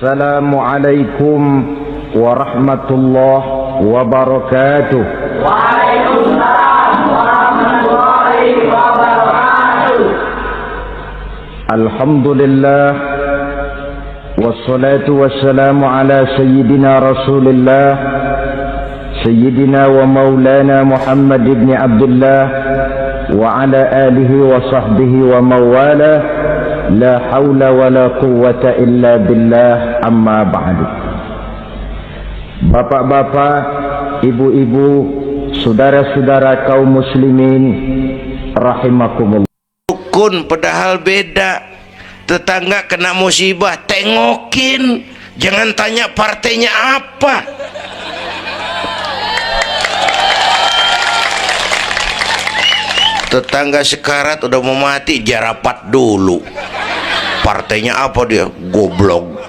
Assalamualaikum warahmatullahi wabarakatuh. Waalaikumsalam warahmatullahi wabarakatuh. Alhamdulillah wassalatu wassalamu ala sayyidina Rasulillah sayyidina wa maulana Muhammad ibn Abdullah wa ala alihi wa sahbihi wa mawala. La haula wa la quwwata illa billah, amma ba'du. Bapak-bapak, ibu-ibu, saudara-saudara kaum muslimin rahimakumullah. Rukun padahal beda. Tetangga kena musibah, tengokin. Jangan tanya partainya apa. Tetangga sekarat udah mau mati, jarapat dulu. Partainya apa dia? Goblok.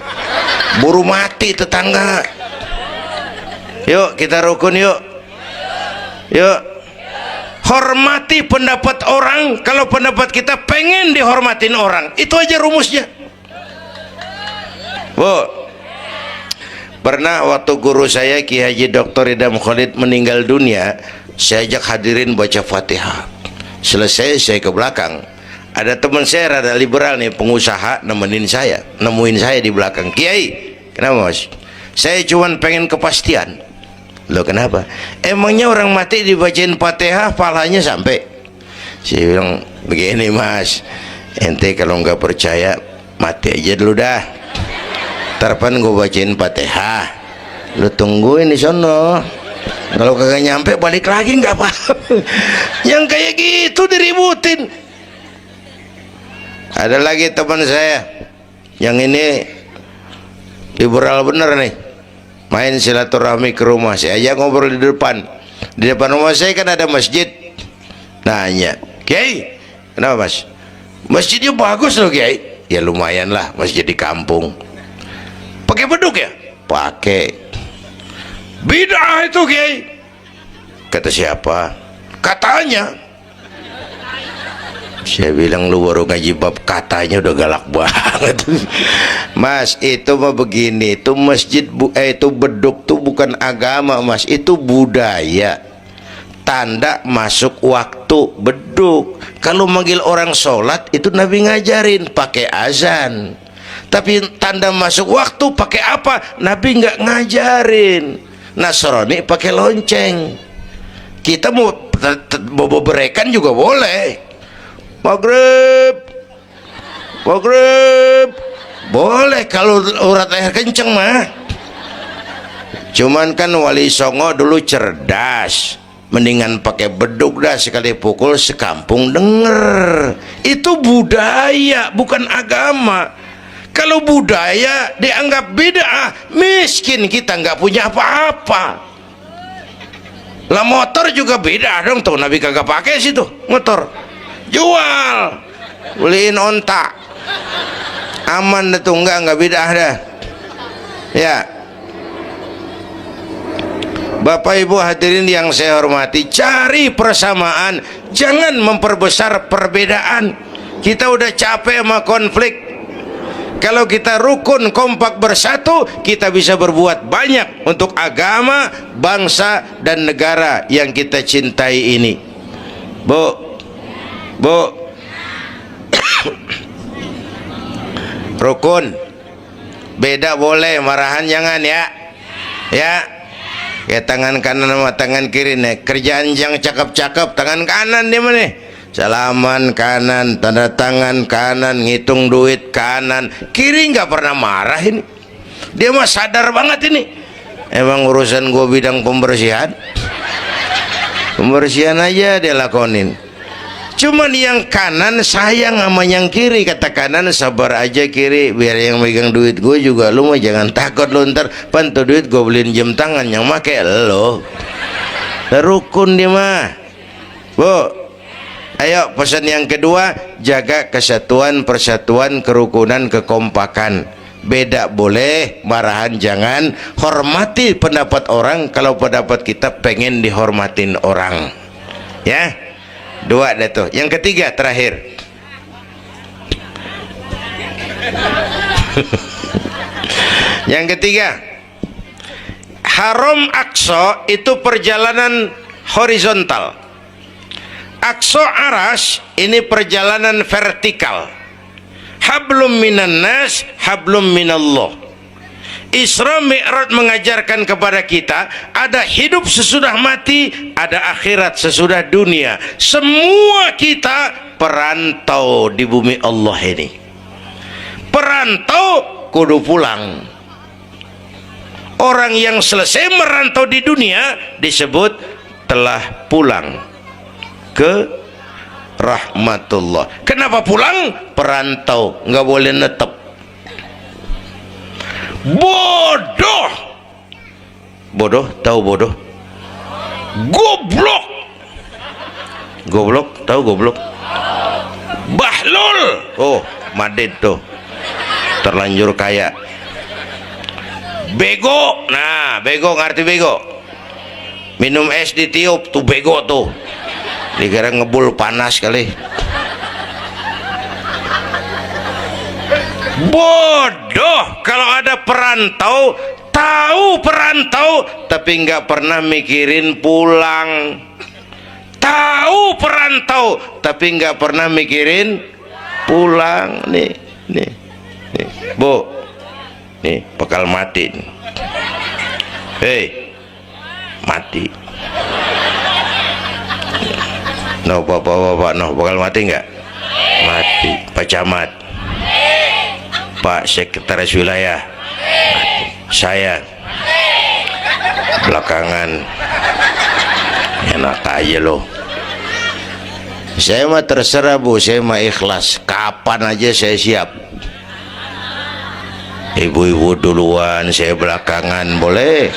Buru mati tetangga. Yuk kita rukun yuk. Yuk. Hormati pendapat orang. Kalau pendapat kita pengen dihormatin orang, itu aja rumusnya. Bu, pernah waktu guru saya Ki Haji Dr. Idham Khalid meninggal dunia, saya ajak hadirin baca Fatihah. Selesai saya ke belakang, ada teman saya rada liberal nih, pengusaha, nemuin saya di belakang. Kiai, kenapa mas? Saya cuman pengen kepastian. Loh kenapa? Emangnya orang mati dibacain Fatihah pahalanya sampai? Saya bilang begini mas, ente kalau nggak percaya mati aja dulu dah, terpan gue bacain Fatihah, lu tungguin di sono. Kalau kagak nyampe balik lagi nggak apa. Yang kayak gitu diributin. Ada lagi teman saya, yang ini liberal bener nih, main silaturahmi ke rumah saya, aja ngobrol di depan rumah saya kan ada masjid. Nanya, Kiai, kenapa mas? Masjidnya bagus loh Kiai. Ya lumayan lah, masjid di kampung. Pakai beduk ya? Pakai. Bid'ah itu Kiai. Kata siapa? Katanya. Saya bilang lu baru ngaji bab katanya udah galak banget. Mas, itu mah begini, itu masjid itu beduk tuh bukan agama mas, itu budaya. Tanda masuk waktu beduk. Kalau manggil orang sholat itu Nabi ngajarin pakai azan. Tapi tanda masuk waktu pakai apa? Nabi nggak ngajarin. Nasrani pakai lonceng. Kita mau berekan juga boleh. Maghrib boleh kalau urat leher kenceng mah. Cuman kan Wali Songo dulu cerdas, mendingan pakai beduk dah, sekali pukul sekampung denger. Itu budaya bukan agama. Kalau budaya dianggap bid'ah, miskin kita nggak punya apa-apa. Lah motor juga bid'ah dong tuh, Nabi kagak pakai situ motor. Jual, beliin onta, aman dah tuh, nggak bid'ah dah. Ya, Bapak Ibu hadirin yang saya hormati, cari persamaan, jangan memperbesar perbedaan. Kita udah capek sama konflik. Kalau kita rukun kompak bersatu, kita bisa berbuat banyak untuk agama, bangsa, dan negara yang kita cintai ini. Bu, rukun, beda boleh, marahan jangan ya. Ya, kayak tangan kanan sama tangan kiri nih. Kerjaan yang cakep-cakep, tangan kanan dia mana? Salaman kanan, tanda tangan kanan, ngitung duit kanan. Kiri nggak pernah marah ini. Dia mah sadar banget ini. Emang urusan gue bidang pembersihan aja dia lakonin. Cuman yang kanan sayang sama yang kiri. Kata kanan, sabar aja kiri, biar yang megang duit gue juga. Lu mah jangan takut, lu ntar pantu duit gue beliin jam tangan yang make lo. Rukun dia mah. Bu, ayo pesan yang kedua, jaga kesatuan, persatuan, kerukunan, kekompakan. Beda boleh, marahan jangan. Hormati pendapat orang kalau pendapat kita pengen dihormatin orang. Ya, dua dah tuh. Yang ketiga terakhir, Yang ketiga, Haram Aqsa itu perjalanan horizontal. Aqsa Aras ini perjalanan vertikal. Hablum minan nas, hablum minallah. Isra Mi'raj mengajarkan kepada kita ada hidup sesudah mati, ada akhirat sesudah dunia. Semua kita perantau di bumi Allah ini. Perantau kudu pulang. Orang yang selesai merantau di dunia disebut telah pulang ke rahmatullah. Kenapa pulang? Perantau, nggak boleh netep. Bodoh. Bodoh, tahu bodoh? Goblok. Goblok, tahu goblok? Bahlul. Oh, Madid tuh. Terlanjur kaya. Bego. Nah, bego ngerti bego? Minum es ditiup tuh bego tuh. Dikira ngebul panas kali. Bodoh kalau ada perantau, tahu perantau tapi nggak pernah mikirin pulang. Tahu perantau tapi nggak pernah mikirin pulang. Nih, Bu, nih bakal mati. Hei, mati. No, bapak, no, bakal mati nggak? Mati. Pak Camat, Pak Sekretaris Wilayah, saya belakangan enak aja loh. Saya mah terserah Bu, saya mah ikhlas. Kapan aja saya siap. Ibu-ibu duluan, saya belakangan, boleh?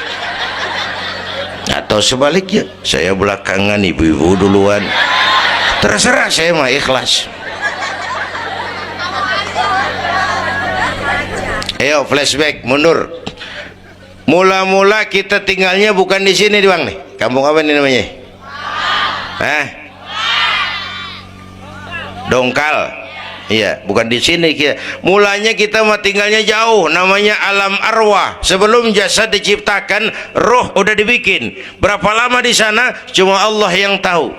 Atau sebaliknya, saya belakangan, ibu-ibu duluan. Terserah, saya mah ikhlas. Ayo flashback, mundur. Mula-mula kita tinggalnya bukan di sini Bang nih. Kampung apa ini namanya? Hah? Dongkal. Iya, bukan di sini kita. Mulanya kita mah tinggalnya jauh, namanya alam arwah. Sebelum jasad diciptakan, roh udah dibikin. Berapa lama di sana? Cuma Allah yang tahu.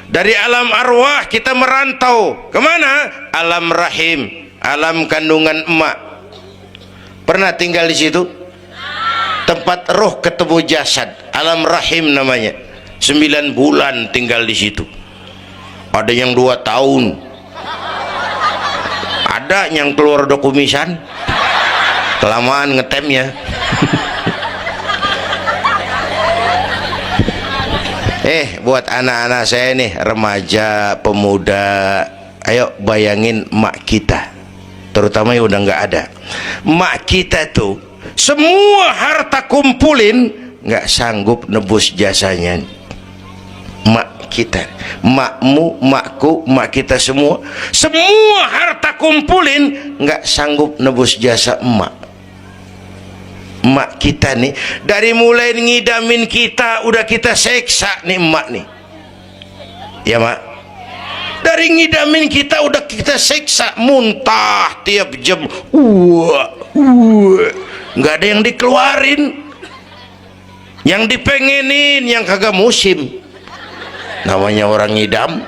Dari alam arwah kita merantau kemana? Alam rahim, alam kandungan emak. Pernah tinggal di situ? Tempat roh ketemu jasad, alam rahim namanya. 9 bulan tinggal di situ. Ada yang 2 tahun. Ada yang keluar dokumisan. Kelamaan ngetemnya. Buat anak-anak saya nih, remaja, pemuda, ayo bayangin mak kita, terutama yang udah nggak ada. Mak kita tuh semua harta kumpulin nggak sanggup nebus jasanya. Mak kita, makmu, makku, mak kita semua harta kumpulin nggak sanggup nebus jasa emak. Emak kita nih, dari mulai ngidamin kita udah kita seksa nih emak nih. Ya mak, dari ngidamin kita udah kita seksa, muntah tiap jam, nggak ada yang dikeluarin, yang dipengenin, yang kagak musim. Namanya orang ngidam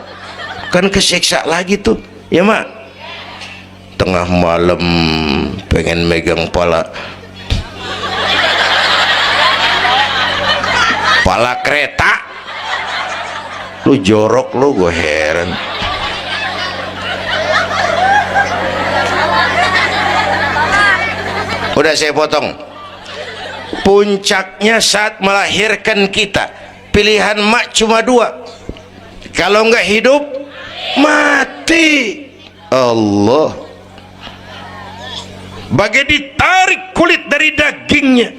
kan keseksa lagi tuh, ya mak. Tengah malam pengen megang pala kereta, lu jorok lu, gue heran. Udah saya potong. Puncaknya saat melahirkan kita, pilihan mak cuma 2. Kalau nggak hidup, mati. Allah, bagai ditarik kulit dari dagingnya,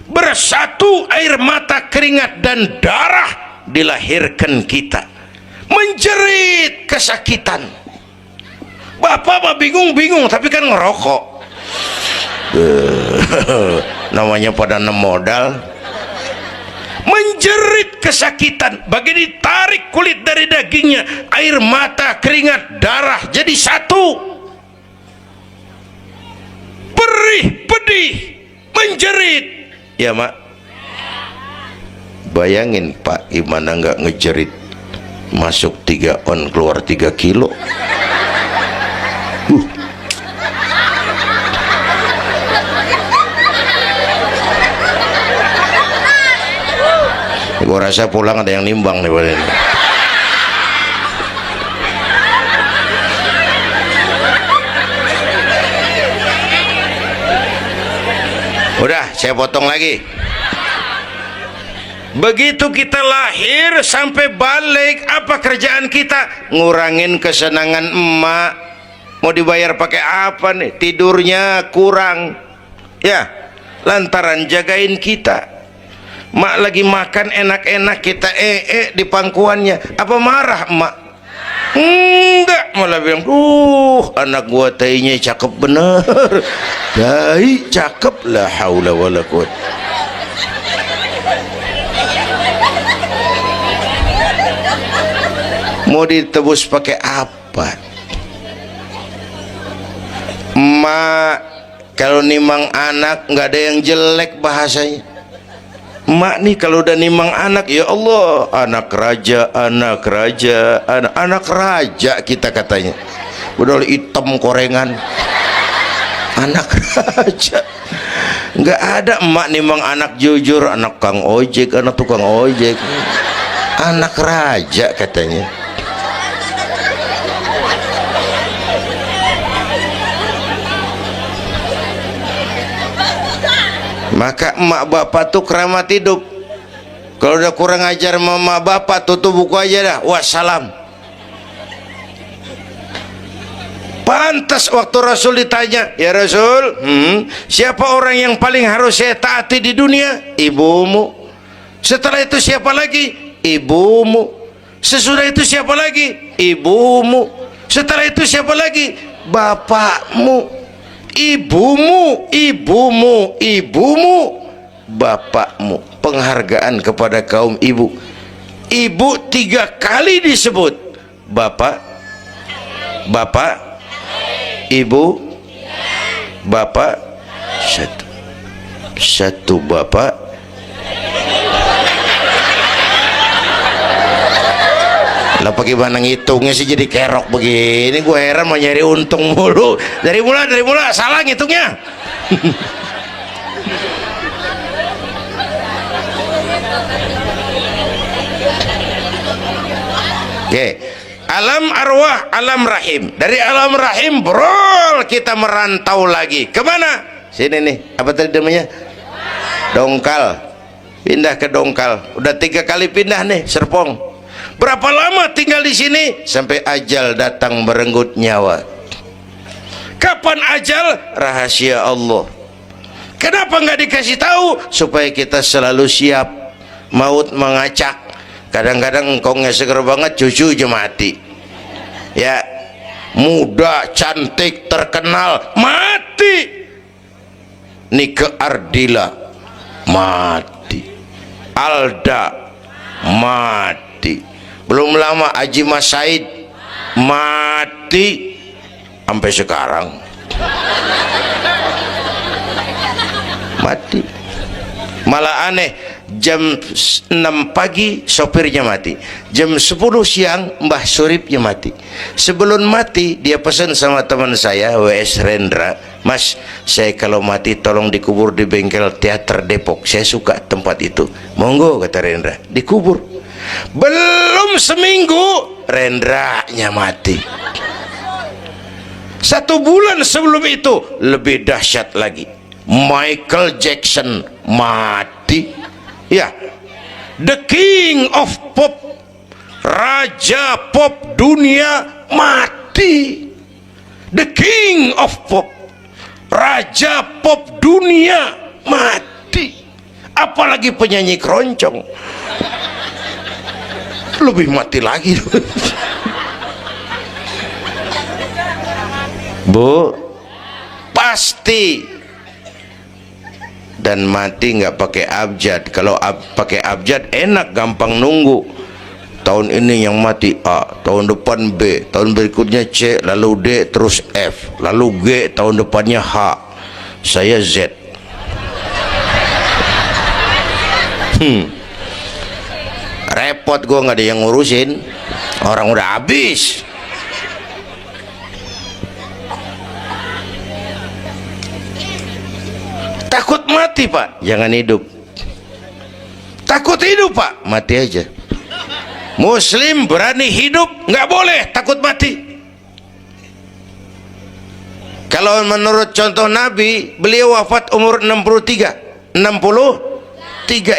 bersatu air mata, keringat dan darah, dilahirkan kita, menjerit kesakitan. Bapak mah bingung tapi kan ngerokok. Namanya pada modal. Menjerit kesakitan, bagi ditarik kulit dari dagingnya, air mata, keringat, darah jadi satu. Perih, pedih, menjerit. Ya mak, bayangin Pak, gimana nggak ngejerit, masuk 3 on keluar 3 kilo. Gue rasa pulang ada yang nimbang nih badan. Udah, saya potong lagi. Begitu kita lahir sampai balik, apa kerjaan kita? Ngurangin kesenangan emak. Mau dibayar pakai apa nih? Tidurnya kurang, ya, lantaran jagain kita. Mak lagi makan enak-enak, kita di pangkuannya. Apa marah emak? Enggak, malah bilang, anak gua tainya cakep bener. Tai cakep, la haula wala quwwata. Mau ditebus pakai apa? Mak kalau nimang anak nggak ada yang jelek bahasanya. Mak nih kalau udah nimang anak, ya Allah, anak raja, anak raja, anak raja kita katanya. Udah hitam korengan, anak raja. Nggak ada emak nimang anak jujur, anak kang ojek, anak tukang ojek, anak raja katanya. Maka emak bapak tuh keramat hidup. Kalau udah kurang ajar mama bapak, tutup buku aja dah, wassalam. Pantas waktu Rasul ditanya, ya Rasul, siapa orang yang paling harus saya taati di dunia? Ibumu. Setelah itu siapa lagi? Ibumu. Sesudah itu siapa lagi? Ibumu. Setelah itu siapa lagi? Bapakmu. Ibumu, ibumu, ibumu, bapakmu. Penghargaan kepada kaum ibu. Ibu 3 kali disebut. Bapak, bapak, ibu, bapak, satu bapak. Lah bagaimana ngitungnya sih jadi kerok begini? Gue heran, mau nyari untung mulu. Dari mula salah ngitungnya. Oke, alam arwah, alam rahim. Dari alam rahim brol kita merantau lagi. Kemana? Sini nih, apa tadi namanya? Dongkal. Pindah ke Dongkal. Udah 3 kali pindah nih, Serpong. Berapa lama tinggal di sini? Sampai ajal datang merenggut nyawa. Kapan ajal? Rahasia Allah. Kenapa nggak dikasih tahu? Supaya kita selalu siap. Maut mengacak. Kadang-kadang engkau nggak seger banget, cucu aja mati. Ya, muda, cantik, terkenal, mati. Nike Ardila, mati. Alda, mati. Belum lama Haji Mas Said, mati. Sampai sekarang mati. Malah aneh, jam 6 pagi sopirnya mati, jam 10 siang Mbah Suripnya mati. Sebelum mati dia pesan sama teman saya WS Rendra, Mas, saya kalau mati tolong dikubur di bengkel teater Depok, saya suka tempat itu. Monggo, kata Rendra, dikubur. Belum seminggu Rendranya mati. 1 bulan sebelum itu lebih dahsyat lagi, Michael Jackson mati. Ya, the king of pop, raja pop dunia mati. The king of pop, raja pop dunia mati. Apalagi penyanyi keroncong lebih mati lagi. Bu, pasti. Dan mati nggak pakai abjad. Kalau pakai abjad enak, gampang nunggu. Tahun ini yang mati A, tahun depan B, tahun berikutnya C, lalu D, terus F, lalu G, tahun depannya H, saya Z. Repot gue, nggak ada yang ngurusin, orang udah habis. Takut mati pak, jangan hidup. Takut hidup pak, mati aja. Muslim berani hidup, nggak boleh takut mati. Kalau menurut contoh Nabi, beliau wafat umur 63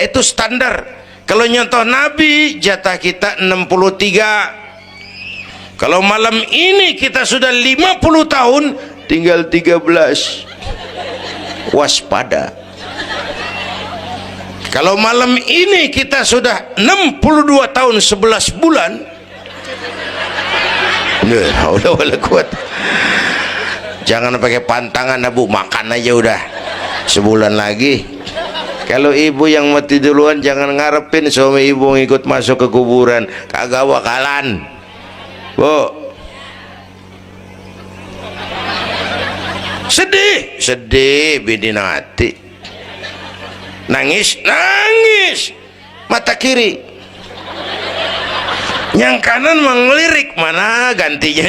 itu standar. Kalau nyontoh Nabi, jatah kita 63. Kalau malam ini kita sudah 50 tahun, tinggal 13. Waspada. Kalau malam ini kita sudah 62 tahun 11 bulan, jangan pakai pantangan Abu, makan aja udah sebulan lagi. Kalau ibu yang mati duluan, jangan ngarepin suami ibu ngikut masuk ke kuburan, kagak bakalan, Bu. Sedih bidin hati, nangis mata kiri, yang kanan mengelirik, mana gantinya.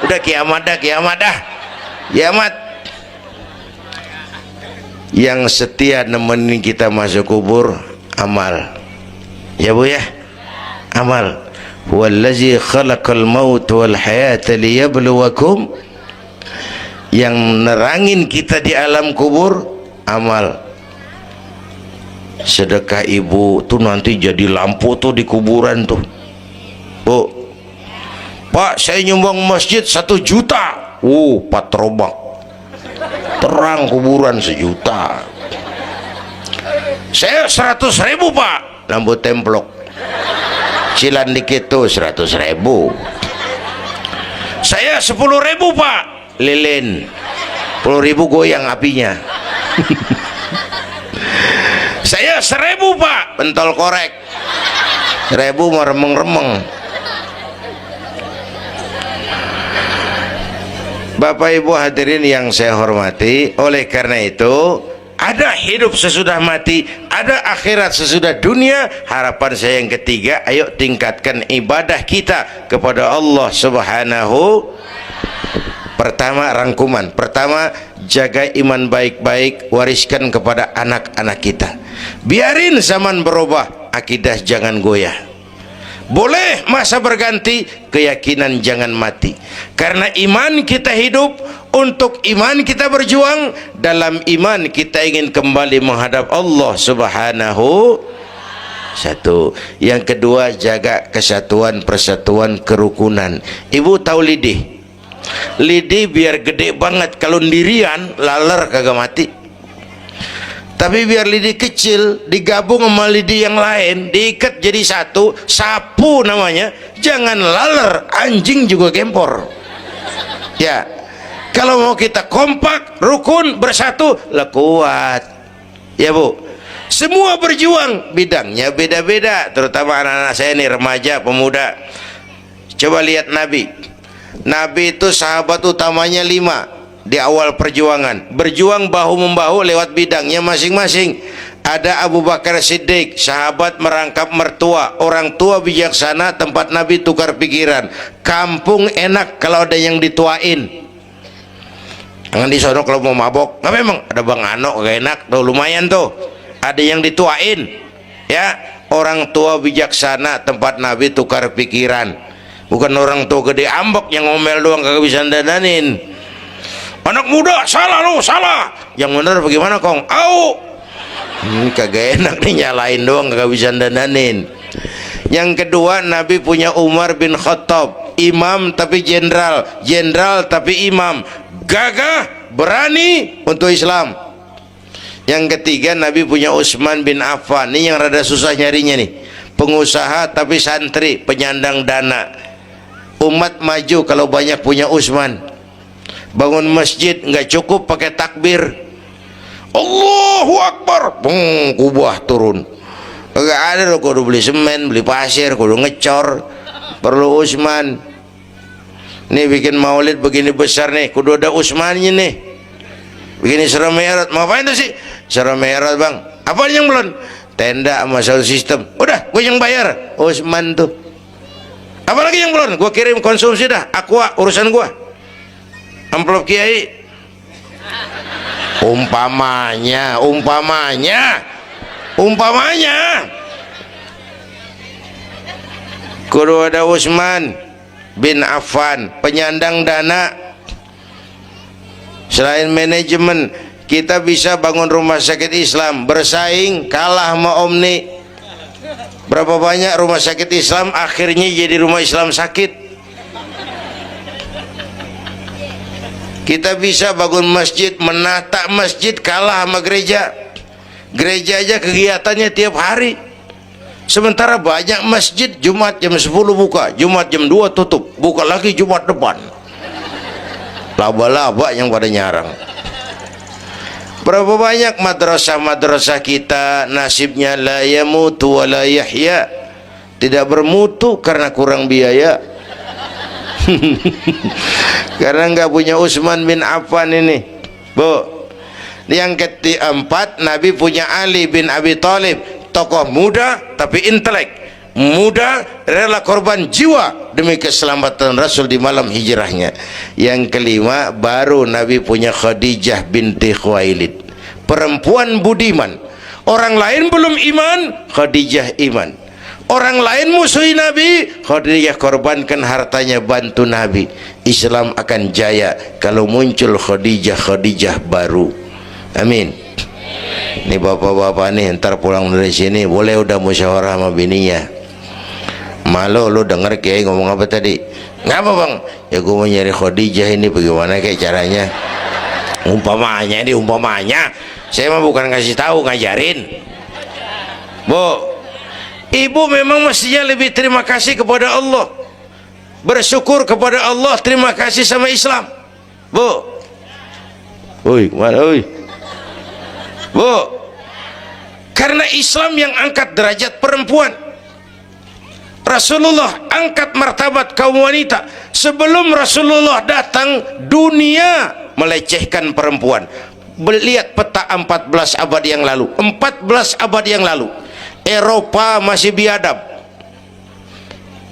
Udah kiamat dah. Yang setia nemenin kita masuk kubur, amal, ya Bu ya, amal. Wallazi khalaqal maut wal hayata liyabluwakum, yang nerangin kita di alam kubur, amal. Sedekah ibu tuh nanti jadi lampu tuh di kuburan tuh. Bu, Pak, saya nyumbang masjid 1 juta. Patrobak, terang kuburan 1 juta. Saya 100.000 pak, lampu templok, cilan dikit tuh 100.000. Saya 10.000 pak, lilin 10.000 goyang apinya. Saya 1.000 pak, pentol korek 1.000 meremeng-remeng. Bapak Ibu hadirin yang saya hormati, oleh karena itu ada hidup sesudah mati, ada akhirat sesudah dunia. Harapan saya yang ketiga, ayo tingkatkan ibadah kita kepada Allah Subhanahu. Pertama, rangkuman pertama, jaga iman baik-baik, wariskan kepada anak-anak kita. Biarin zaman berubah, akidah jangan goyah. Boleh masa berganti, keyakinan jangan mati. Karena iman kita hidup, untuk iman kita berjuang. Dalam iman kita ingin kembali menghadap Allah Subhanahu. Satu. Yang kedua, jaga kesatuan, persatuan, kerukunan. Ibu tahu lidi? Lidi biar gede banget, kalau ndirian laler kagak mati. Tapi biar lidi kecil digabung sama lidi yang lain, diikat jadi satu, sapu namanya, jangan laler, anjing juga gempor. Ya, kalau mau kita kompak, rukun, bersatu, lah kuat. Ya Bu, semua berjuang, bidangnya beda-beda, terutama anak-anak saya nih, remaja, pemuda. Coba lihat Nabi itu sahabat utamanya 5 di awal perjuangan, berjuang bahu-membahu lewat bidangnya masing-masing. Ada Abu Bakar Siddiq, sahabat merangkap mertua, orang tua bijaksana, tempat Nabi tukar pikiran. Kampung enak kalau ada yang dituain. Jangan di sono kalau mau mabok, nggak, memang ada Bang Ano gak enak tuh, lumayan tuh ada yang dituain. Ya, orang tua bijaksana, tempat Nabi tukar pikiran. Bukan orang tua gede ambek yang ngomel doang kagak bisa dandanin. Anak muda salah lo, salah. Yang bener bagaimana kong? Au. Kagak enak nih, nyalain doang kagak bisa dandanin. Yang kedua, Nabi punya Umar bin Khattab, imam tapi jenderal, jenderal tapi imam, gagah, berani untuk Islam. Yang ketiga, Nabi punya Utsman bin Affan, ini yang rada susah nyarinya nih, pengusaha tapi santri, penyandang dana. Umat maju kalau banyak punya Utsman. Bangun masjid nggak cukup pakai takbir, Allahu Akbar, kubah turun. Nggak ada loh, kudu beli semen, beli pasir, kudu ngecor, perlu Utsman. Nih bikin maulid begini besar nih, kudu ada Utsmannya nih. Begini Isra Mi'raj, mau apain tuh sih? Isra Mi'raj bang, apa yang belum? tenda sama sound system. Udah, gue yang bayar. Usman tuh. Apalagi yang belum, gue kirim konsumsi dah. Aqua, urusan gue. Amplop kiai. Umpamanya. Kudu ada Usman bin Affan, penyandang dana. Selain manajemen, kita bisa bangun rumah sakit Islam, bersaing kalah sama Omni. Berapa banyak rumah sakit Islam akhirnya jadi rumah Islam sakit. Kita bisa bangun masjid, menata masjid kalah sama gereja. Gereja aja kegiatannya tiap hari. Sementara banyak masjid Jumat jam 10 buka, Jumat jam 2 tutup, buka lagi Jumat depan. Laba-laba yang pada nyarang. Berapa banyak madrasah-madrasah kita nasibnya la yamutu wa la yahya, tidak bermutu karena kurang biaya. Karena nggak punya Utsman bin Affan ini, Bu. Yang keempat, Nabi punya Ali bin Abi Thalib, tokoh muda tapi intelek, muda rela korban jiwa demi keselamatan Rasul di malam hijrahnya. Yang kelima, baru Nabi punya Khadijah binti Khuwailid, perempuan budiman. Orang lain belum iman, Khadijah iman. Orang lain musuhi Nabi, Khadijah korbankan hartanya bantu Nabi. Islam akan jaya kalau muncul Khadijah baru. Amin. Ini bapak-bapak nih, ntar pulang dari sini boleh udah musyawarah sama bininya. Malu lu denger kiai ngomong apa tadi? Ngapa bang? Ya gue mau nyari Khadijah ini, bagaimana kayak caranya? Umpamanya ini, umpamanya. Saya mah bukan ngasih tahu, ngajarin. Bu, ibu memang mestinya lebih terima kasih kepada Allah, bersyukur kepada Allah, terima kasih sama Islam. Bu, woi kemana woi? Bu, karena Islam yang angkat derajat perempuan. Rasulullah angkat martabat kaum wanita. Sebelum Rasulullah datang, dunia melecehkan perempuan. Lihat peta 14 abad yang lalu, 14 abad yang lalu, Eropa masih biadab,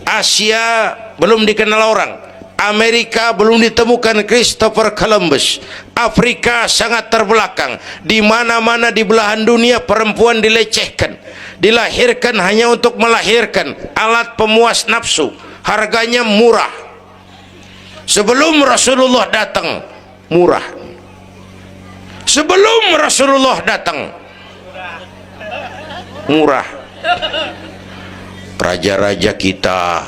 Asia belum dikenal orang, Amerika belum ditemukan Christopher Columbus, Afrika sangat terbelakang. Di mana-mana di belahan dunia perempuan dilecehkan, dilahirkan hanya untuk melahirkan, alat pemuas nafsu, harganya murah. Sebelum Rasulullah datang, murah. Sebelum Rasulullah datang, murah. Raja-raja kita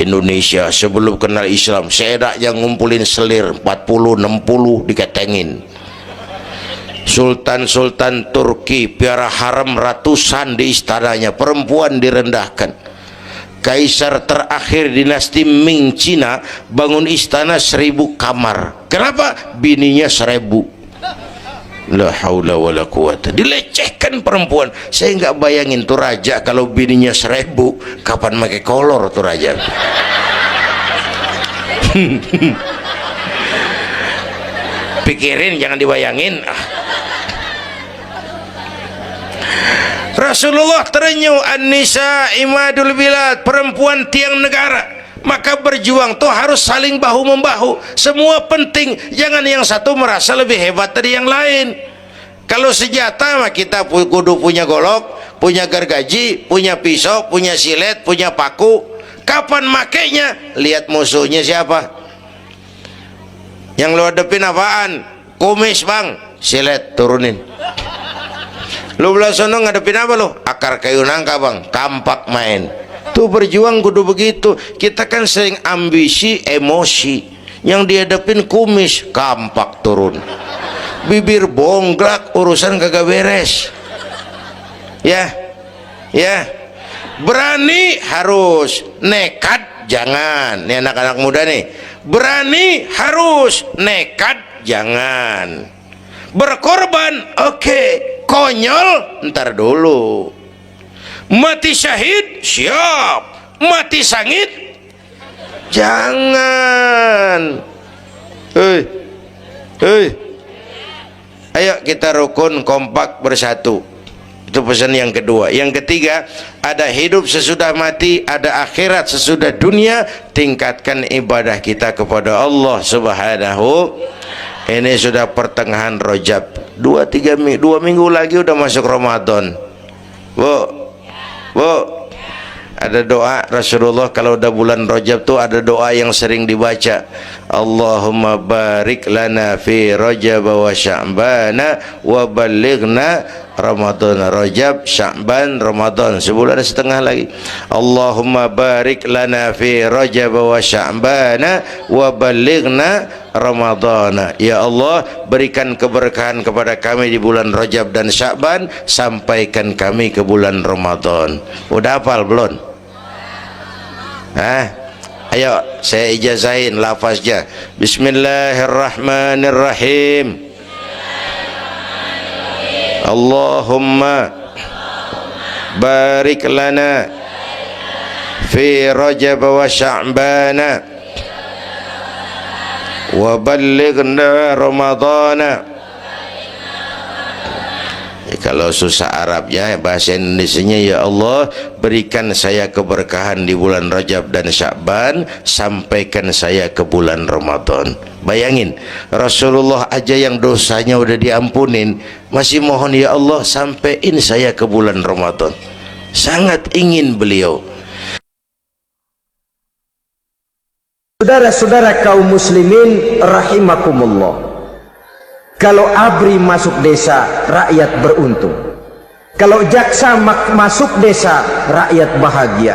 Indonesia sebelum kenal Islam, sedak yang ngumpulin selir 40-60 diketengin. Sultan-sultan Turki piara haram ratusan di istananya, perempuan direndahkan. Kaisar terakhir dinasti Ming Cina bangun istana 1000 kamar. Kenapa? Bininya 1000. La haula wala quwata, dilecehkan perempuan. Saya nggak bayangin tuh raja kalau bininya 1000, kapan pakai kolor tuh raja. Pikirin, jangan dibayangin. Rasulullah terenyuh, an-nisa imadul bilad, perempuan tiang negara. Maka berjuang tuh harus saling bahu membahu, semua penting. Jangan yang satu merasa lebih hebat dari yang lain. Kalau senjata mah kita kudu punya golok, punya gergaji, punya pisau, punya silet, punya paku. Kapan makainya? Lihat musuhnya siapa. Yang lu hadepin apaan? Kumis bang, silet turunin. Lu belah sono ngadepin apa lu? Akar kayu nangka bang, kampak main. Tuh berjuang kudu begitu. Kita kan sering ambisi, emosi. Yang dihadapin kumis, kampak turun. Bibir bonggrak, urusan kagak beres. Ya, ya. Berani harus, nekat jangan. Ini anak-anak muda nih. Berani harus, nekat jangan. Berkorban, oke. Konyol, ntar dulu. Mati syahid, siap. Mati sangit, jangan. Hei, hei. Ayo kita rukun, kompak, bersatu. Itu pesan yang kedua. Yang ketiga, ada hidup sesudah mati, ada akhirat sesudah dunia. Tingkatkan ibadah kita kepada Allah Subhanahu. Ini sudah pertengahan Rajab. 2 minggu lagi udah masuk Ramadan. Bu, ada doa Rasulullah kalau udah bulan Rajab tuh ada doa yang sering dibaca. Allahumma barik lana fi Rajab wa Sya'bana wa balighna Ramadan. Rajab, Sya'ban, Ramadan, sebulan setengah lagi. Allahumma barik lana fi Rajab wa Sya'bana wa balighna Ramadan. Ya Allah, berikan keberkahan kepada kami di bulan Rajab dan Sya'ban, sampaikan kami ke bulan Ramadan. Udah hafal belum? Ayo saya ijazahin lafaznya. Bismillahirrahmanirrahim. Allahumma barik lana fi Rajab wa Sya'bana wa balighna Ramadana. Kalau susah Arabnya, bahasa Indonesianya, ya Allah berikan saya keberkahan di bulan Rajab dan Sya'ban, sampaikan saya ke bulan Ramadan. Bayangin, Rasulullah aja yang dosanya udah diampunin, masih mohon ya Allah sampaiin saya ke bulan Ramadan. Sangat ingin beliau. Saudara-saudara kaum muslimin rahimakumullah, kalau ABRI masuk desa, rakyat beruntung. Kalau jaksa masuk desa, rakyat bahagia.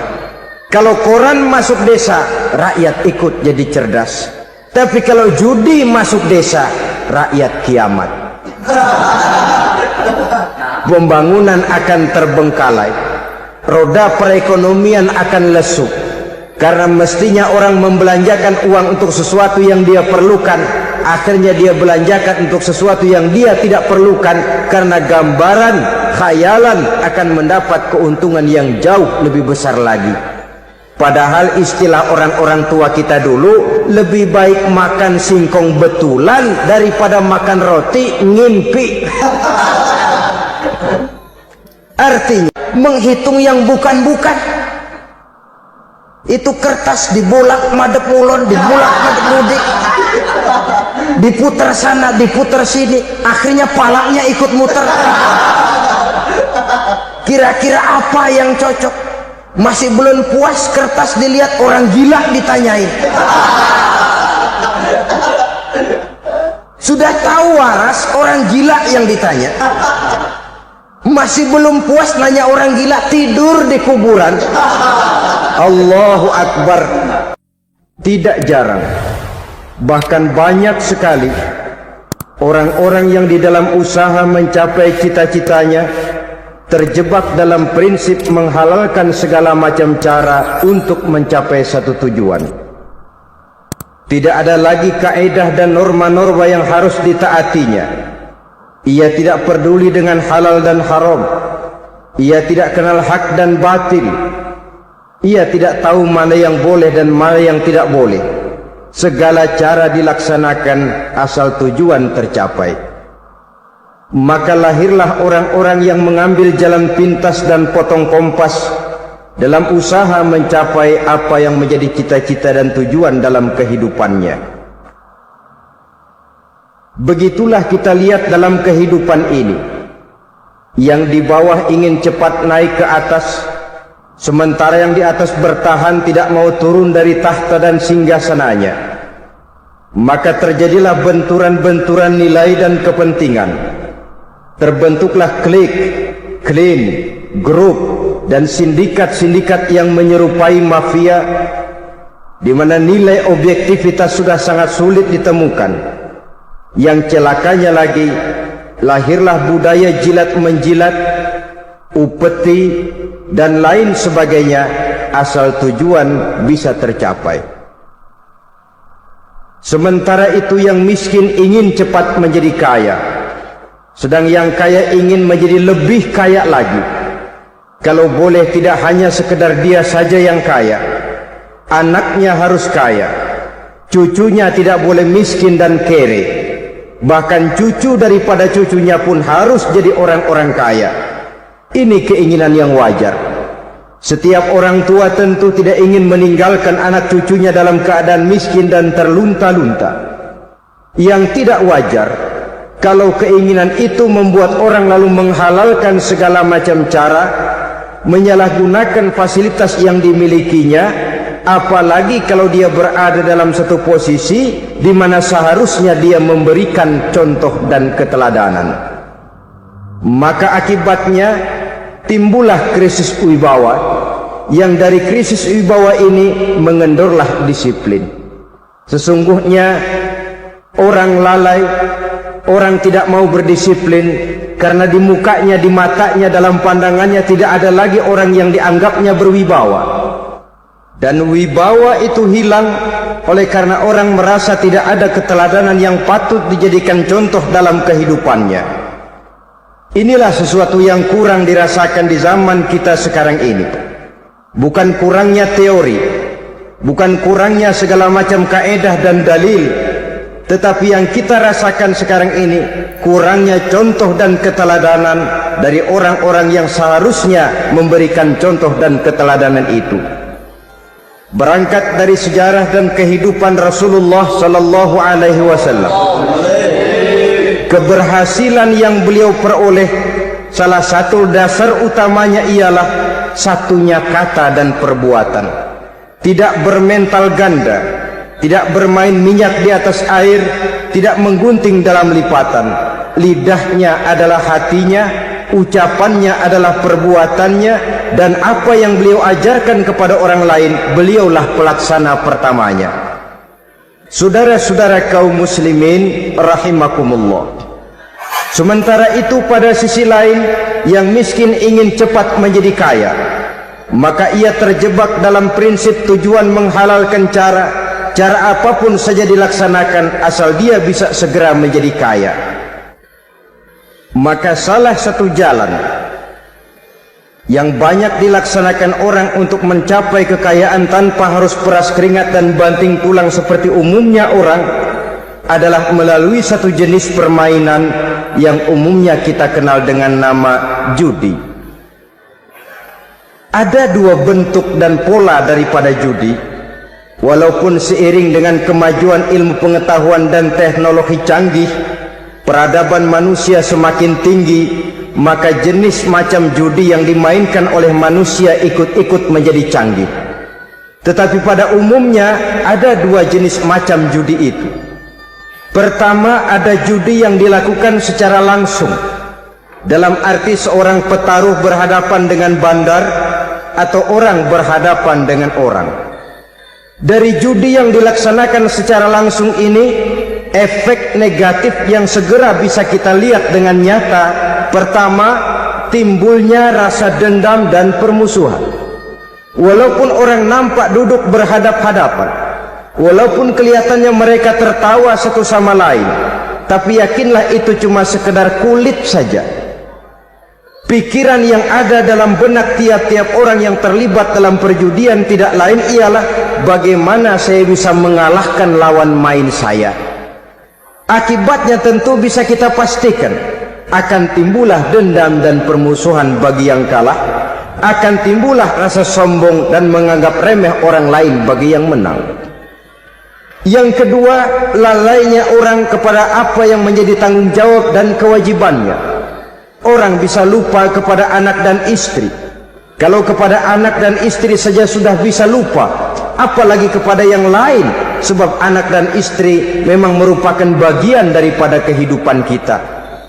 Kalau koran masuk desa, rakyat ikut jadi cerdas. Tapi kalau judi masuk desa, rakyat kiamat. Pembangunan akan terbengkalai, roda perekonomian akan lesu. Karena mestinya orang membelanjakan uang untuk sesuatu yang dia perlukan, akhirnya dia belanjakan untuk sesuatu yang dia tidak perlukan, karena gambaran, khayalan akan mendapat keuntungan yang jauh lebih besar lagi. Padahal istilah orang-orang tua kita dulu, lebih baik makan singkong betulan daripada makan roti ngimpi. Artinya menghitung yang bukan-bukan. Itu kertas dibolak madep mulon, dibolak madep mudik, diputar sana, diputar sini, akhirnya palanya ikut muter. Kira-kira apa yang cocok? Masih belum puas, kertas dilihat, orang gila ditanyain. Sudah tahu waras, orang gila yang ditanya. Masih belum puas, nanya orang gila, tidur di kuburan. Allahu Akbar. Tidak jarang, bahkan banyak sekali orang-orang yang di dalam usaha mencapai cita-citanya terjebak dalam prinsip menghalalkan segala macam cara untuk mencapai satu tujuan. Tidak ada lagi kaedah dan norma-norma yang harus ditaatinya. Ia tidak peduli dengan halal dan haram. Ia tidak kenal hak dan batil. Ia tidak tahu mana yang boleh dan mana yang tidak boleh. Segala cara dilaksanakan asal tujuan tercapai. Maka lahirlah orang-orang yang mengambil jalan pintas dan potong kompas dalam usaha mencapai apa yang menjadi cita-cita dan tujuan dalam kehidupannya. Begitulah kita lihat dalam kehidupan ini. Yang di bawah ingin cepat naik ke atas, sementara yang di atas bertahan tidak mau turun dari tahta dan singgasananya. Maka terjadilah benturan-benturan nilai dan kepentingan. Terbentuklah klik, klan, grup, dan sindikat-sindikat yang menyerupai mafia, di mana nilai objektivitas sudah sangat sulit ditemukan. Yang celakanya lagi, lahirlah budaya jilat-menjilat, upeti, dan lain sebagainya, asal tujuan bisa tercapai. Sementara itu yang miskin ingin cepat menjadi kaya, sedang yang kaya ingin menjadi lebih kaya lagi. Kalau boleh tidak hanya sekedar dia saja yang kaya, anaknya harus kaya, cucunya tidak boleh miskin dan kere, bahkan cucu daripada cucunya pun harus jadi orang-orang kaya. Ini keinginan yang wajar. Setiap orang tua tentu tidak ingin meninggalkan anak cucunya dalam keadaan miskin dan terlunta-lunta. Yang tidak wajar kalau keinginan itu membuat orang lalu menghalalkan segala macam cara, menyalahgunakan fasilitas yang dimilikinya, apalagi kalau dia berada dalam satu posisi di mana seharusnya dia memberikan contoh dan keteladanan. Maka akibatnya timbullah krisis wibawa, yang dari krisis wibawa ini mengendorlah disiplin. Sesungguhnya orang lalai, orang tidak mau berdisiplin karena di mukanya, di matanya, dalam pandangannya tidak ada lagi orang yang dianggapnya berwibawa. Dan wibawa itu hilang oleh karena orang merasa tidak ada keteladanan yang patut dijadikan contoh dalam kehidupannya. Inilah sesuatu yang kurang dirasakan di zaman kita sekarang ini. Bukan kurangnya teori, bukan kurangnya segala macam kaedah dan dalil, tetapi yang kita rasakan sekarang ini kurangnya contoh dan keteladanan dari orang-orang yang seharusnya memberikan contoh dan keteladanan itu. Berangkat dari sejarah dan kehidupan Rasulullah sallallahu alaihi wasallam, keberhasilan yang beliau peroleh, salah satu dasar utamanya ialah satunya kata dan perbuatan. Tidak bermental ganda, tidak bermain minyak di atas air, tidak menggunting dalam lipatan. Lidahnya adalah hatinya, ucapannya adalah perbuatannya, dan apa yang beliau ajarkan kepada orang lain, beliaulah pelaksana pertamanya. Saudara-saudara kaum muslimin rahimakumullah, sementara itu pada sisi lain, yang miskin ingin cepat menjadi kaya, maka ia terjebak dalam prinsip tujuan menghalalkan cara apapun saja dilaksanakan asal dia bisa segera menjadi kaya. Maka salah satu jalan yang banyak dilaksanakan orang untuk mencapai kekayaan tanpa harus peras keringat dan banting tulang seperti umumnya orang adalah melalui satu jenis permainan yang umumnya kita kenal dengan nama judi. Ada dua bentuk dan pola daripada judi. Walaupun seiring dengan kemajuan ilmu pengetahuan dan teknologi canggih, peradaban manusia semakin tinggi, maka jenis macam judi yang dimainkan oleh manusia ikut-ikut menjadi canggih. Tetapi pada umumnya ada dua jenis macam judi itu. Pertama, ada judi yang dilakukan secara langsung, dalam arti seorang petaruh berhadapan dengan bandar atau orang berhadapan dengan orang. Dari judi yang dilaksanakan secara langsung ini, efek negatif yang segera bisa kita lihat dengan nyata. Pertama, timbulnya rasa dendam dan permusuhan. Walaupun orang nampak duduk berhadap-hadapan, walaupun kelihatannya mereka tertawa satu sama lain, tapi yakinlah itu cuma sekedar kulit saja. Pikiran yang ada dalam benak tiap-tiap orang yang terlibat dalam perjudian tidak lain ialah bagaimana saya bisa mengalahkan lawan main saya. Akibatnya tentu bisa kita pastikan akan timbullah dendam dan permusuhan bagi yang kalah, akan timbullah rasa sombong dan menganggap remeh orang lain bagi yang menang. Yang kedua, lalainya orang kepada apa yang menjadi tanggung jawab dan kewajibannya. Orang bisa lupa kepada anak dan istri. Kalau kepada anak dan istri saja sudah bisa lupa, apalagi kepada yang lain, sebab anak dan istri memang merupakan bagian daripada kehidupan kita.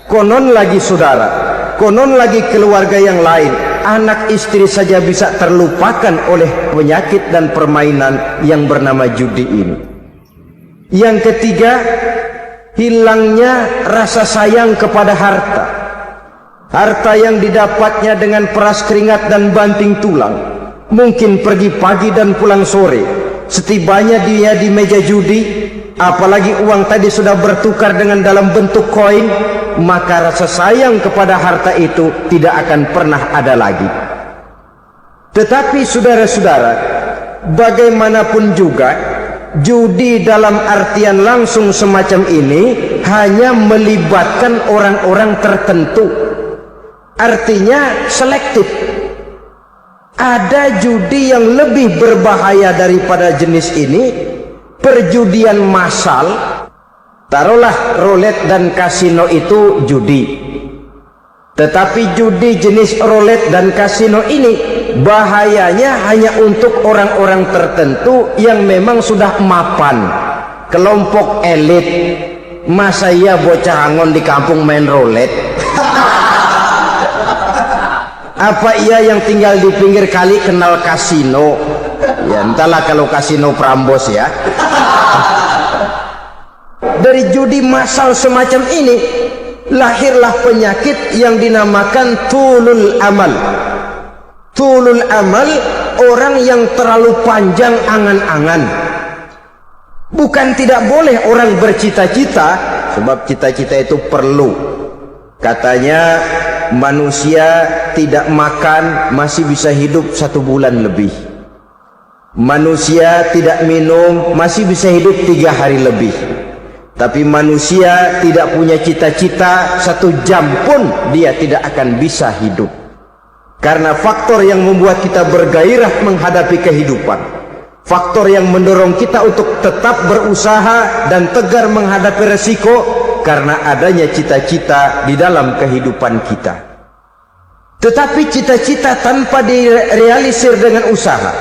Konon lagi saudara, konon lagi keluarga yang lain, anak istri saja bisa terlupakan oleh penyakit dan permainan yang bernama judi ini. Yang ketiga, hilangnya rasa sayang kepada harta. Harta yang didapatnya dengan peras keringat dan banting tulang, mungkin pergi pagi dan pulang sore. Setibanya dia di meja judi, apalagi uang tadi sudah bertukar dengan dalam bentuk koin, maka rasa sayang kepada harta itu tidak akan pernah ada lagi. Tetapi saudara-saudara, bagaimanapun juga, judi dalam artian langsung semacam ini hanya melibatkan orang-orang tertentu. Artinya selektif. Ada judi yang lebih berbahaya daripada jenis ini, perjudian massal. Taruhlah roulette dan kasino itu judi. Tetapi judi jenis roulette dan kasino ini bahayanya hanya untuk orang-orang tertentu yang memang sudah mapan, kelompok elit. Masa iya bocah angon di kampung main roulette? Apa ia yang tinggal di pinggir kali kenal kasino? Ya entahlah kalau kasino Prambos ya. Dari judi massal semacam ini lahirlah penyakit yang dinamakan tulul amal. Tulul amal, orang yang terlalu panjang angan-angan. Bukan tidak boleh orang bercita-cita, sebab cita-cita itu perlu. Katanya manusia tidak makan masih bisa hidup 1 bulan lebih. Manusia tidak minum masih bisa hidup 3 hari lebih. Tapi manusia tidak punya cita-cita 1 jam pun dia tidak akan bisa hidup. Karena faktor yang membuat kita bergairah menghadapi kehidupan, faktor yang mendorong kita untuk tetap berusaha dan tegar menghadapi resiko, karena adanya cita-cita di dalam kehidupan kita. Tetapi cita-cita tanpa direalisir dengan usaha,